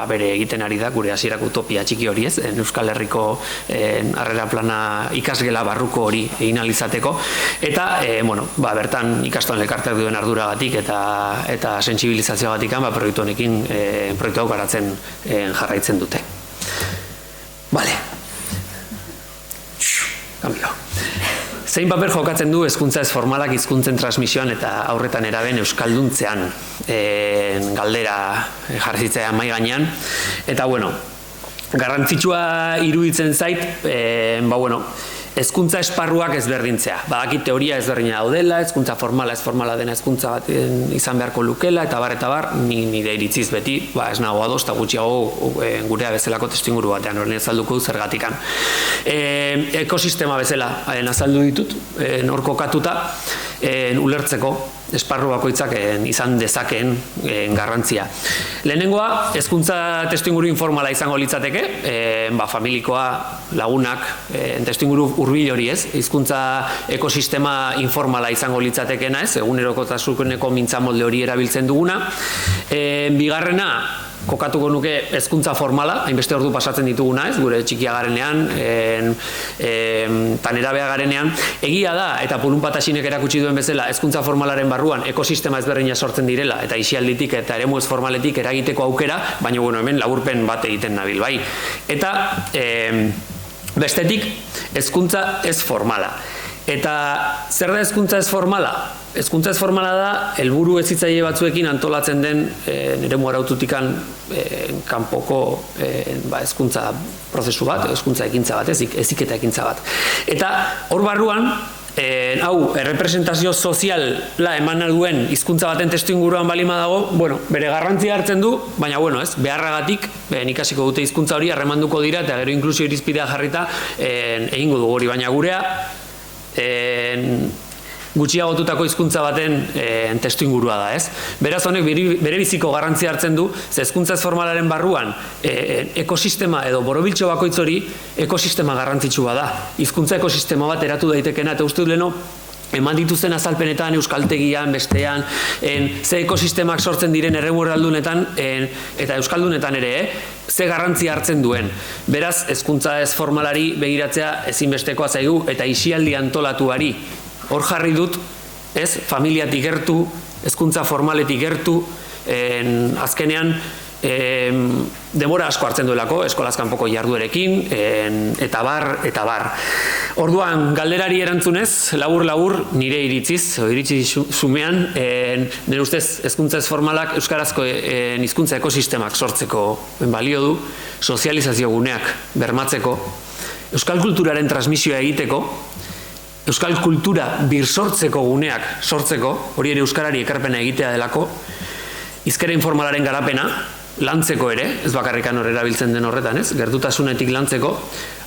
bere egiten ari da, gure hasierako utopia txiki hori, ez, Euskal Herriko harrera plana ikasgela barruko hori egin ahal izateko, eta bertan ikastolen elkarteak duen arduragatik eta sentsibilizazioagatik proiektu honekin proiektu hau garatzen jarraitzen dute. Bale. Kambio. Zein paper jokatzen du hezkuntza ez formalak hizkuntzen transmisioan eta aurretan eraben euskalduntzean galdera jarritzea mahai gainean. Eta, garrantzitsua iruditzen zait, hezkuntza esparruak ezberdintzea. Badakit teoria ezberdina daudela, hezkuntza formala ez formala dena hezkuntza bat izan beharko lukela, eta bar, nire iritziz beti, ez nago ados, eta gutxiago gurea bezalako testuinguru batean, horren azalduko du zergatikan. Ekosistema bezala azaldu ditut, hor kokatuta, ulertzeko esparru bakoitzak izan dezakeen garrantzia. Lehenengoa, hezkuntza testuinguru informala izango litzateke, familikoa, lagunak, testuinguru hurbil hori, ez? Hizkuntza ekosistema informala izango litzatekeena, ez? Egunerokotasuneko mintzamolde hori erabiltzen duguna. Bigarrena, kokatuko nuke hezkuntza formala, hainbeste ordu pasatzen dituguna, ez, gure txikia garenean, tanerabea garenean, egia da, eta Pulunpatasinek erakutsi duen bezala, hezkuntza formalaren barruan ekosistema ezberdina sortzen direla, eta isialditik eta eremu ez formaletik eragiteko aukera, baina hemen laburpen bat egiten nabil, bai. Eta bestetik, hezkuntza ez formala. Eta zer da hezkuntza ez formala? Hezkuntza ez formala da, helburu hezitzaile batzuekin antolatzen den eremu araututikan kanpoko hezkuntza prozesu bat, hezkuntza ekintza bat, heziketa ekintza bat. Eta hor barruan, hau errepresentazio soziala eman duen hizkuntza baten testuinguruan balima dago, bere garrantzia hartzen du, baina beharragatik ikasiko dute hizkuntza hori harremanduko dira eta gero inklusio irizpidea jarrita egingo dugu hori, baina gurea gutxiagotutako hizkuntza baten testuingurua da, ez? Beraz honek bere biziko garrantzia hartzen du, ze hezkuntza ez formalaren barruan ekosistema edo borobiltxo bakoitz hori ekosistema garrantzitsua da. Hizkuntza ekosistema bat eratu daitekena, eta uste dut leheno eman dituzten azalpenetan, euskaltegian, bestean, ze ekosistemak sortzen diren erremuerraldunetan eta euskaldunetan ere, ze garrantzia hartzen duen. Beraz, hezkuntza ez formalari begiratzea ezinbestekoa zaigu eta isialdi antolatuari. Hor jarri dut, ez, familiatik gertu, hezkuntza formaletik gertu, azkenean denbora asko hartzen duelako, eskolaz kanpoko jarduerekin, eta bar. Orduan, galderari erantzunez, labur, nire iritzi sumean, nire ustez, hezkuntza ez formalak euskarazko hizkuntza ekosistemak sortzeko balio du, sozializazio guneak bermatzeko, euskal kulturaren transmisioa egiteko, euskal kultura birsortzeko guneak sortzeko, hori ere euskarari ekarpena egitea delako, hizkera informalaren garapena, lantzeko ere, ez bakarrikan hor erabiltzen den horretan, ez? Gertutasunetik lantzeko,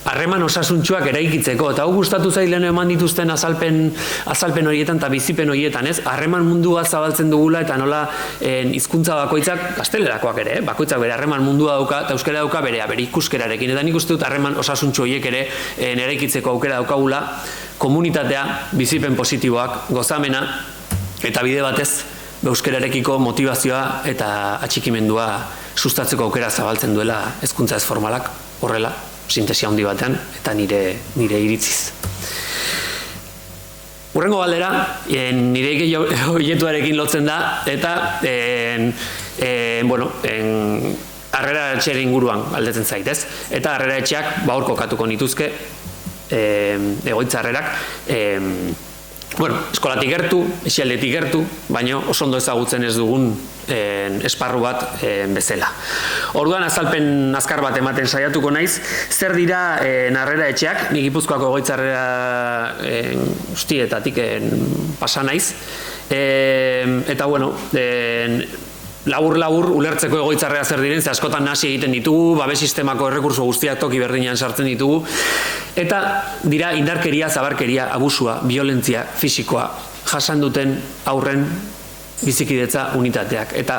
harreman osasuntsuak eraikitzeko, eta hau gustatu zailen eman dituzten azalpen horietan eta bizipen horietan, ez? Harreman mundua zabaltzen dugula eta nola hizkuntza bakoitzak, gaztelerakoak ere, bakoitzak bere harreman mundua dauka, eta euskara dauka bere ikuskerarekin, eta nik uste dut harreman osasuntsu horiek ere eraikitzeko aukera daukagula, komunitatea, bizipen positiboak, gozamena, eta bide batez, euskararekiko motivazioa eta atxikimendua sustatzeko aukera zabaltzen duela hezkuntza ez formalak, horrela, sintesia handi batean, eta nire iritziz. Hurrengo galdera, nire horietuarekin lotzen da, eta, harrera etxearen inguruan galdetzen zaitez. Eta harrera etxeak, hor kokatuko nituzke, egoitza harrerak, eskolatik gertu, esialdetik gertu, baina oso ondo ezagutzen ez dugun esparru bat bezala. Orduan azalpen azkar bat ematen saiatuko naiz, zer dira harrera etxeak, nik Gipuzkoako egoitza harrera guztietatik pasa naiz, eta labur ulertzeko egoitzarrea zer diren, ze askotan nahasi egiten ditugu, babes sistemako errekurso guztiak toki berdinean sartzen ditugu, eta dira indarkeria, zabarkeria, abusua, violentzia fisikoa jasan duten aurren bizikidetza unitateak. Eta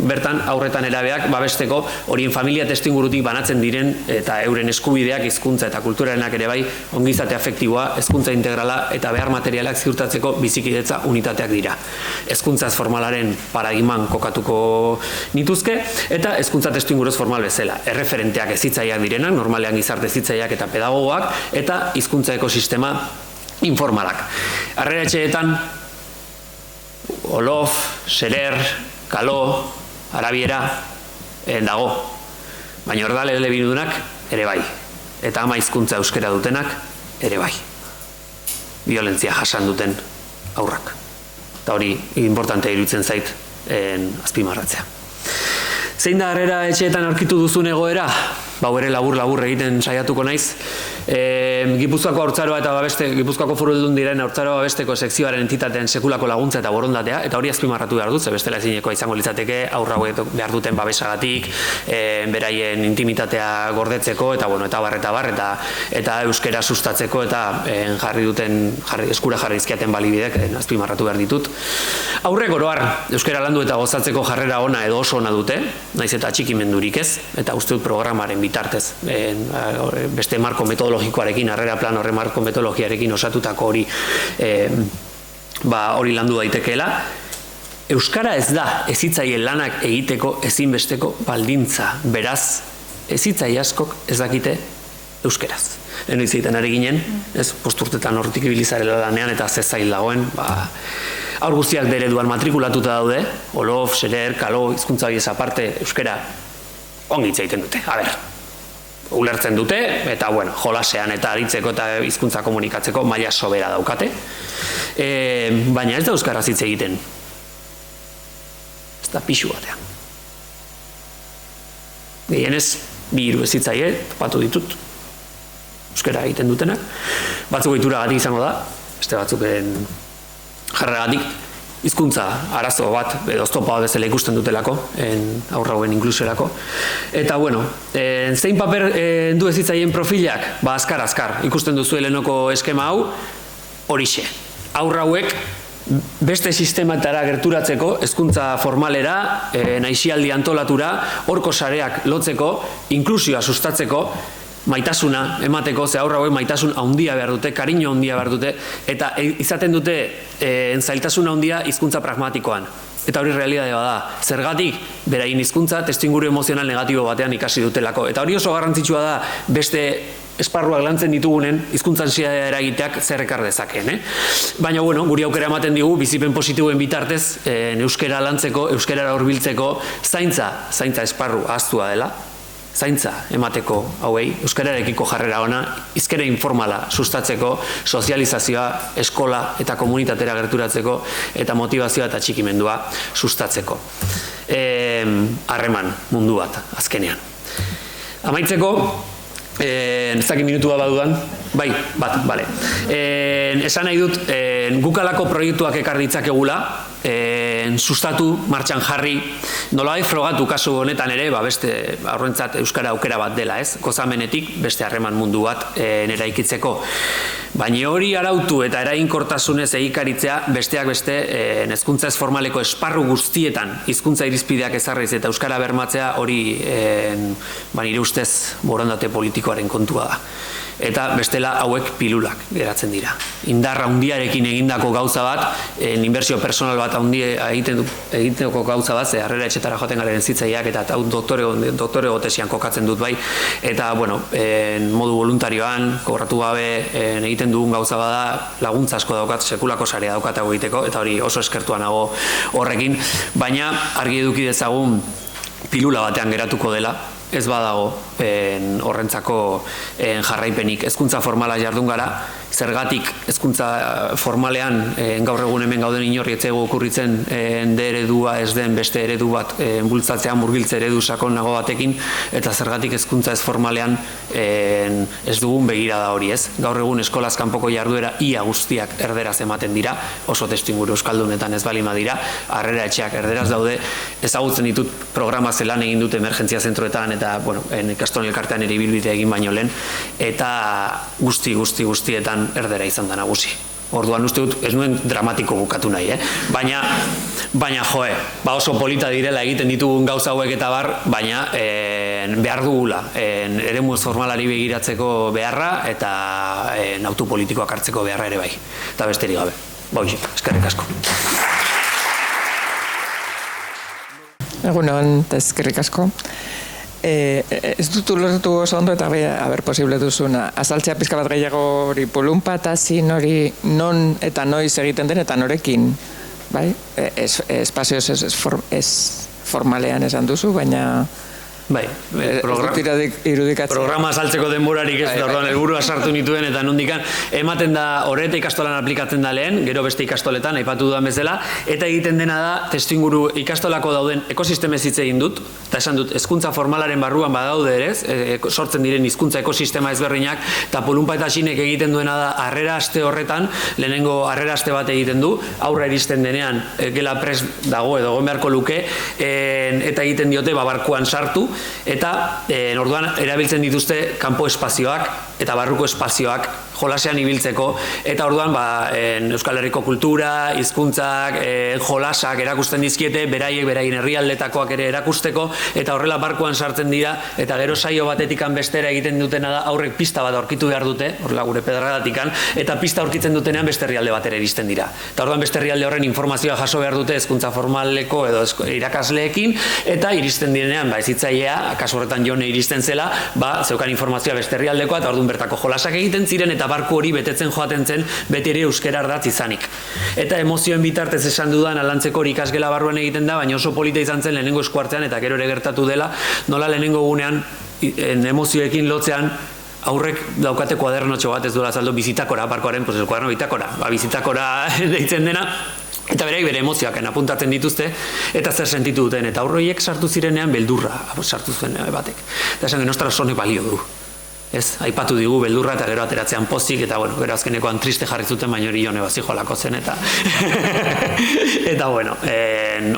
bertan aurretan erabeak babesteko horien familia testuingurutik banatzen diren eta euren eskubideak hizkuntza eta kulturarenak ere bai ongizate afektiboa, hezkuntza integrala eta behar materialak ziurtatzeko bizikidetza unitateak dira. Hezkuntza ez formalaren paradigman kokatuko nituzke eta hezkuntza testuinguruz formal bezala. Erreferenteak hezitzaileak direnak, normalean gizarte hezitzaileak eta pedagogoak eta hizkuntza ekosistema informalak. Harrera etxeetan Olof, Serer, Kalo, Arabiera dago, baina ordale elebidunak ere bai, eta ama hizkuntza euskera dutenak ere bai. Violentzia jasan duten aurrak. Eta hori importantea iruditzen zait azpimarratzea. Zein da harrera etxeetan aurkitu duzun egoera? Ere labur egiten saiatuko naiz. Gipuzkoako haurtzaroa eta Gipuzkoako Foru Aldundiaren haurtzaroa babesteko sekzioaren entitateen sekulako laguntza eta borondatea, eta hori azpimarratu behar dut, ze bestela ezinekoa izango litzateke, haur hauek behar duten babesagatik, beraien intimitatea gordetzeko, eta bar, eta euskera sustatzeko, eta eskura jarri izkiaten balibidek azpimarratu behar ditut. Aurrek oroar, euskera landu eta gozatzeko jarrera ona edo oso ona dute, naiz eta atxikimendurik ez, eta uste dut programaren bitartez, beste marko metodologikoarekin, harrera plan horre marko metodologiarekin osatutako hori hori landu daitekeela. Euskara ez da hezitzaileen lanak egiteko ezinbesteko baldintza, beraz, hezitzaile askok ez dakite euskeraz. Lehen egiten ari ginen, posturtetan horretik ibilizarela lanean eta zezail dagoen, haur guztiak bere duan matrikulatuta daude, Olof, Serer, Kalo, hizkuntza horiez aparte, euskera ongi hitz egiten dute, ulertzen dute, eta jolasean eta aritzeko eta hizkuntza komunikatzeko maila sobera daukate, baina ez da euskaraz hitz egiten, ez da pixu batean. Gehienez, 2 hezitzaile topatu ditut, euskara egiten dutenak, batzuk ohituragatik izango da, beste batzuken jarreragatik, hizkuntza arazo bat, edo oztopa bezala ikusten dutelako, haur hauen inklusiorako. Eta, zein paper du hezitzaileen profilak? Azkar, ikusten duzu helenoko eskema hau, horixe. Haur hauek beste sistematara gerturatzeko, hezkuntza formalera, naisialdi antolatura, horko sareak lotzeko, inklusioa sustatzeko, maitasuna emateko, ze haur hauek maitasun handia behar dute, kariño handia behar dute, eta izaten dute zailtasun handia hizkuntza pragmatikoan. Eta hori realitatea bada. Zergatik, beraien hizkuntza testuinguru emozional negatibo batean ikasi dutelako. Eta hori oso garrantzitsua da beste esparruak lantzen ditugunen hizkuntzan eragiteak zer ekar dezakeen. Baina, guri aukera ematen digu, bizipen positiboen bitartez, euskara lantzeko, euskarara hurbiltzeko, zaintza esparru ahaztua dela, zaintza emateko hauei, euskararekiko jarrera ona, hizkera informala sustatzeko, sozializazioa, eskola eta komunitatera gerturatzeko, eta motivazioa eta txikimendua sustatzeko. Harreman mundu bat, azkenean. Amaitzeko, ez dakit minutu bat badudan, bai, bat, bale. Esan nahi dut, gukalako proiektuak ekar ditzakegula, sustatu, martxan jarri, nolabait frogatu kasu honetan ere, beste aurrentzat euskara aukera bat dela, ez? Gozamenetik beste harreman mundu bat eraikitzeko. Baina hori arautu eta eraginkortasunez egikaritzea besteak beste hezkuntza ez formaleko esparru guztietan hizkuntza irizpideak ezarriz eta euskara bermatzea hori nire ustez borondate politikoaren kontua da. Eta bestela hauek pilulak geratzen dira. Indarra handiarekin egindako gauza bat, inbertsio personal bat egiteko gauza bat, ze harrera etxetara joaten garen zitzaileak eta doktore gotesian kokatzen dut bai, eta modu voluntarioan, kobratu gabe egiten dugun gauza bada, laguntza asko daukat, sekulako sarea daukat egiteko, eta hori oso eskertua nago horrekin, baina argi eduki dezagun pilula batean geratuko dela, ez badago horrentzako jarraipenik. Hezkuntza formala jardun gara, zergatik hezkuntza formalean gaur egun hemen gauden inorri ez zaigu okurritzen D eredua ez den beste eredu bat bultzatzean murgiltze eredu sakonago batekin, eta zergatik hezkuntza ez formalean ez dugun begirada hori, ez? Gaur egun eskolaz kanpoko jarduera ia guztiak erderaz ematen dira, oso testuinguru euskaldunetan ez balima dira, harrera etxeak erderaz daude, ezagutzen ditut programa zelan egin dute emergentzia zentroetan eta ikastolen elkartean ere ibilbidea egin baino lehen, eta guztietan erdera izan da nagusi. Orduan uste dut, ez nuen dramatiko bukatu nahi, baina joe, oso polita direla egiten ditugun gauza hauek eta bar, baina behar dugula, eremu formalari begiratzeko beharra eta autu politikoak hartzeko beharra ere bai, eta besterik gabe. Eskerrik asko. Egunon, eskerrik asko. Ez dut ulertu oso ondo eta aber posible duzuna. Azaltzea pizka bat gehiago hori polunpatazin hori non eta noiz egiten den eta norekin. Espazioz ez formalean esan duzu, baina Bai, programa saltzeko denborarik ez da, orduan helburua sartu nituen eta nondikan ematen da horreta ikastolan aplikatzen da lehen, gero beste ikastoletan aipatu dudan bezala, eta egiten dena da testuinguru ikastolako dauden ekosistemez hitz egin dut, eta esan dut hezkuntza formalaren barruan badaude ere, sortzen diren hizkuntza ekosistema ezberdinak, eta polunpatasinek egiten duena da harrera aste horretan, lehenengo harrera aste bat egiten du, aurra iristen denean gela prest dago edo egon beharko luke, eta egiten diote barkuan sartu, eta orduan erabiltzen dituzte kanpo espazioak eta barruko espazioak jolasean ibiltzeko, eta orduan Euskal Herriko kultura, hizkuntzak, jolasak erakusten dizkiete, beraien herrialdetakoak ere erakusteko, eta horrela barkuan sartzen dira, eta gero saio batetikan bestera egiten dutena da aurrek pista bat aurkitu behar dute, horrela gure pedradatikan, eta pista aurkitzen dutenean beste herrialde batera iristen dira. Eta orduan beste herrialde horren informazioa jaso behar dute hezkuntza formaleko edo irakasleekin, eta iristen direnean, ezitzailea, kasu horretan Jone iristen zela, zeukan informazioa beste herrialdekoa, eta orduan bertako jolasak egiten ziren, eta barku hori betetzen joaten zen, beti ere euskara ardatz izanik. Eta emozioen bitartez esan dudan alantzeko hori ikasgela barruan egiten da, baina oso polita izan zen lehenengo eskuartean, eta gero ere gertatu dela, nola lehenengo gunean, emozioekin lotzean, aurrek daukate kuadernotxo bat, ez duela azaldu, bizitakora, barkoaren, el kuaderno bitakora, bizitakora deitzen dena, eta bere emozioak apuntatzen dituzte, eta zer sentitu duten, eta aurroiek sartu zirenean beldurra sartu zuen batek. Eta esan genoztra sonek balio du. Aipatu digu beldurra eta gero ateratzean pozik, eta gero azkenekoan triste jarri zuten, baina hori Jone bazijoalako zen, eta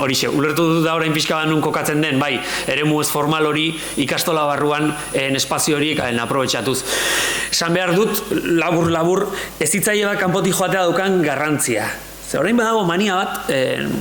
horixe, ulertu dut da orain pixka bat nun kokatzen den, bai, eremu ez formal hori ikastola barruan espazio horiek aprobetxatuz. esan behar dut, labur, ezitzaile bat kanpotik joatea daukan garrantzia. Orain badago mania bat,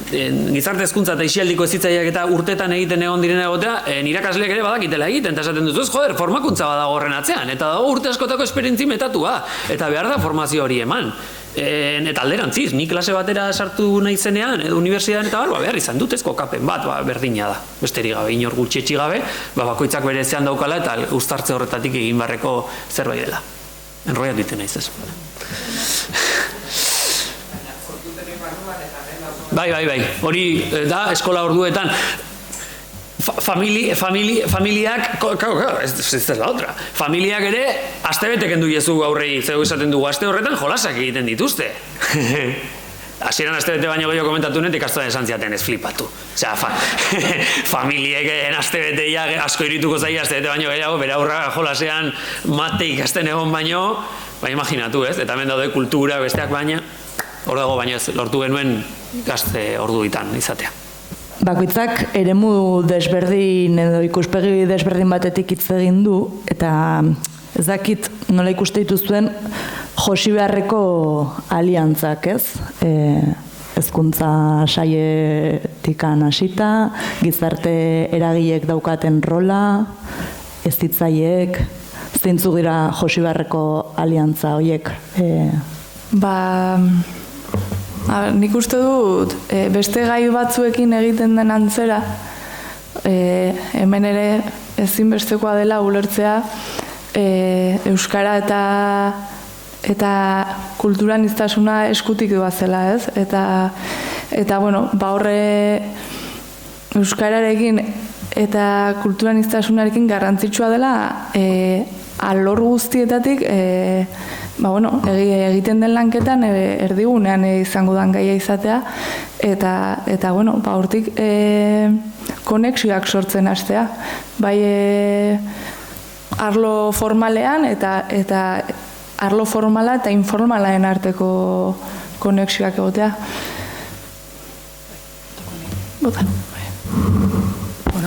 gizarte hezkuntza eta isialdiko hezitzaileak eta urtetan egiten egon direna egotea, irakasleek ere badakitela egiten, eta esaten dut, joder, formakuntza badago horren atzean, eta dago urte askotako esperientzi metatua, eta behar da formazio hori eman. Eta alderantziz, ni klase batera sartu nahi zenean, edo unibertsitatean eta behar izan dut ezko kapen bat, berdina da. Besterik gabe, inor gutxietxi gabe, bakoitzak bere ezean daukala eta uztartze horretatik egin barreko zerbait dela. Enroiat diten naiz ez. Bai, hori da eskola orduetan familiak, ez da otra, familiak ere astebete kendu jezu aurrei, zeu esaten dugu, aste horretan jolasak egiten dituzte. Hasieran astebete baino gehiago komentatu net, ikastoan esan ziaten ez flipatu. Osea, familiek astebete asko irituko zaia astebete baino gehiago, bera aurra jolasean mate ikasten egon baino, imaginatu ez, eta hemen daude kultura besteak baina, hor dago baino ez, lortu genuen gazte orduitan izatea. Bakoitzak eremu desberdin edo ikuspegi desberdin batetik hitz egin du, eta ez dakit nola ikuste dituzuen josi beharreko aliantzak, ez? Hezkuntza sailetik hasita, gizarte eragilek daukaten rola, hezitzaileek, zeintzuk dira josi beharreko aliantza horiek? Nik uste dut, beste gai batzuekin egiten den antzera, hemen ere ezinbestekoa dela ulertzea euskara eta kulturaniztasuna eskutik doazela, ez? Eta horre euskararekin eta kulturaniztasunarekin garrantzitsua dela alor guztietatik egiten den lanketan erdigunean izango dan gaia izatea eta hortik konexioak sortzen hastea, bai arlo formalean eta arlo formala eta informalaen arteko konexioak egotea.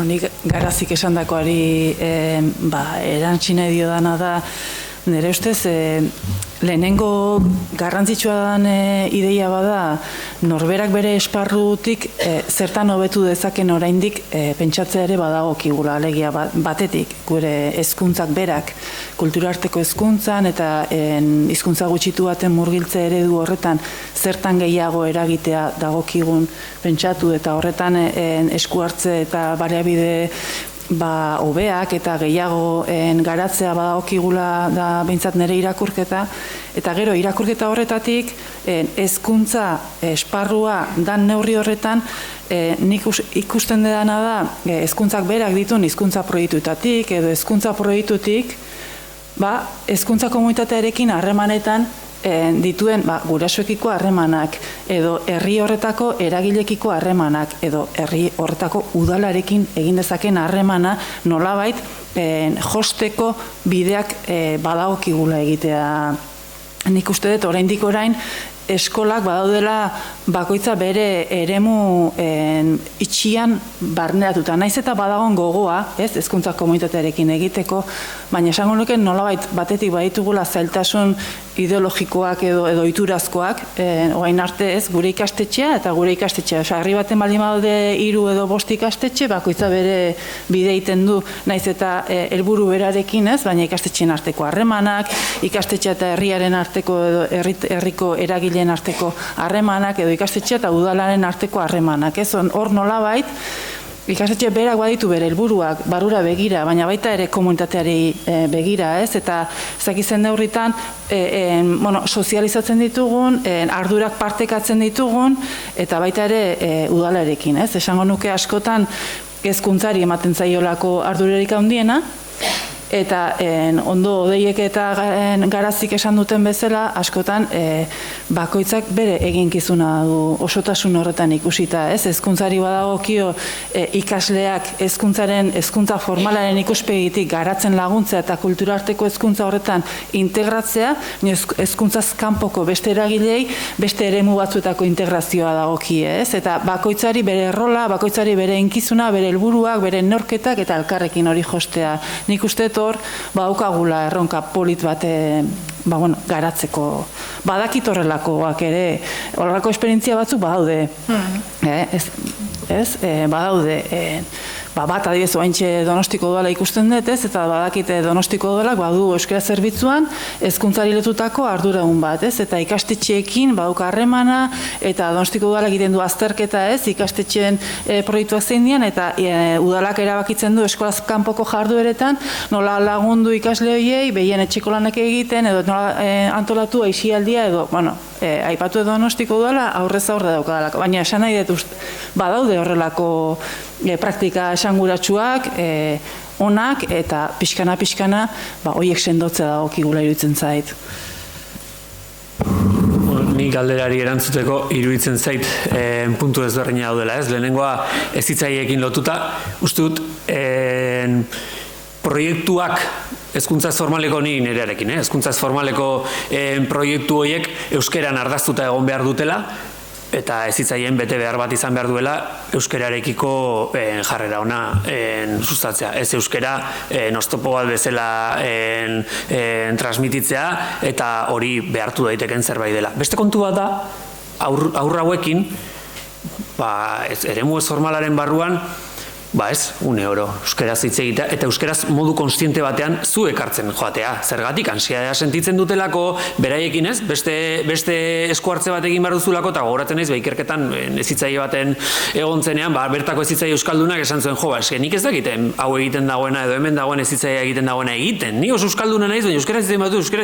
Nik Garazik esandakoari erantzina dio dana da, nire ustez, lehenengo garrantzitsua den ideia bada, norberak bere esparrutik zertan hobetu dezaken oraindik pentsatzea ere badagokigula, alegia batetik, gure hezkuntzak berak, kulturarteko hezkuntzan eta hizkuntza gutxitu baten murgiltze eredu horretan zertan gehiago eragitea dagokigun pentsatu eta horretan esku hartze eta baliabide hobeak eta gehiago garatzea badagokigula da behintzat nire irakurketa, eta gero irakurketa horretatik hezkuntza esparrua dan neurri horretan nik ikusten dena da hezkuntzak berak dituen hizkuntza proiektuetatik edo hezkuntza proiektutik hezkuntza komunitatearekin harremanetan dituen gurasoekiko harremanak edo herri horretako eragilekiko harremanak edo herri horretako udalarekin egin dezaken harremana nolabait josteko bideak badagokigula egitea. Nik uste dut oraindik orain eskolak badaudela bakoitza bere eremu itxian barneratuta. Naiz eta badagon gogoa, hezkuntza komunitatearekin egiteko, baina esango nuke nolabait batetik baditugula zailtasun ideologikoak edo iturazkoak, orain arte gure ikastetxea eta gure ikastetxea. Herri baten baldin badaude 3 edo 5 ikastetxe, bakoitza bere bide egiten du, naiz eta helburu berarekin, baina ikastetxeen arteko harremanak, ikastetxea eta herriaren arteko edo herriko eragileen arteko harremanak edo ikastetxe eta udalaren arteko harremanak. Hor nolabait, ikastetxe berak baditu bere helburuak barura begira, baina baita ere komunitateari begira, eta zakizen neurritan sozializatzen ditugun, ardurak partekatzen ditugun, eta baita ere udalarekin. Esango nuke askotan hezkuntzari ematen zaiolako ardurarik handiena, eta ondo Odeiek eta Garazik esan duten bezala, askotan bakoitzak bere eginkizuna du osotasun horretan ikusita, hezkuntzari badagokio ikasleak hezkuntza formalaren ikuspegitik garatzen laguntzea eta kulturarteko hezkuntza horretan integratzea, hezkuntzaz kanpoko beste eragilei beste eremu batzuetako integrazioa dagokie, eta bakoitzari bere rola, bakoitzari bere eginkizuna, bere helburuak, bere norketak eta elkarrekin hori jostea. Nik uste hor, badaukagula erronka polit bat garatzeko. Badakit horrelakoak ere, horrelako esperientzia batzuk badaude. Badaude. Bat adibidez oaintxe Donostiko Udala ikusten dut, eta badakite Donostiko Udalak badu euskara zerbitzuan hezkuntzari lotutako arduradun bat, eta ikastetxeekin baduka harremana, eta Donostiko Udalak egiten du azterketa, ikastetxeen proiektuak zein dian, eta udalak erabakitzen du eskolaz kanpoko jardueretan nola lagundu ikasle horiei, behien etxeko lanak egiten, edo nola antolatu aisialdia, edo, aipatu edo Donostiko Udala aurrez aurre daukadalako, baina esan nahi dut badaude horrelako praktika esanguratsuak, onak, eta pixkana, horiek sendotzea dagokigula iruditzen zait. Ni galderari erantzuteko iruditzen zait puntu ezberdina daudela, ez? Lehenengoa hezitzaiekin lotuta, uste dut proiektuak hezkuntza formaleko ni nerearekin, hezkuntza formaleko proiektu horiek euskeran ardaztuta egon behar dutela, eta hezitzaien bete behar bat izan behar duela euskerarekiko jarrera ona sustatzea. Ez euskera oztopo bat bezala transmititzea eta hori behartu daiteken zerbait dela. Beste kontu bat da, aurra hauekin, eremu ez formalaren barruan, une oro, euskaraz hitz egitea, eta euskaraz modu konstiente batean zu ekartzen joatea. Zergatik, ansiedadea sentitzen dutelako, beraiekin ez, beste eskuartze bat egin behar duzulako, eta gogoratzen ez, ikerketan hezitzaile baten egontzenean, bertako hezitzaile euskaldunak esan zuen, nik ez dakiten hau egiten dagoena, edo hemen dagoen hezitzailea egiten dagoena egiten. Ni oso euskalduna naiz, baina euskaraz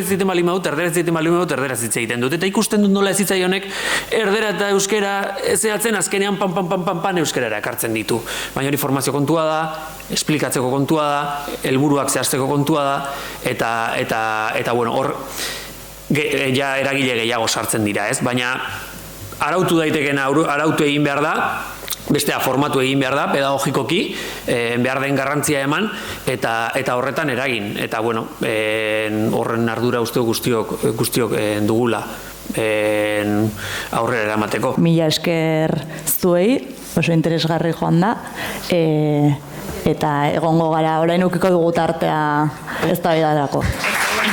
hitz egiten bali maut, erderaz hitz egiten dut, eta ikusten dut nola hezitzaile honek erdera eta euskara ezeatzen azkenean pan euskarara ekartzen ditu. Baina hori formazio kontua da, esplikatzeko kontua da, helburuak zehazteko kontua da, eta hor eragile gehiago sartzen dira, ez? Baina arautu daitekena arautu egin behar da, bestea formatu egin behar da, pedagogikoki, behar den garrantzia eman, eta horretan eragin. Eta horren ardura uste guztiok dugula aurrera eramateko. Mila esker zuei, oso interesgarri joan da, eta egongo gara, orain ukiko dugu tartea eztabaidarako.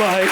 Bai.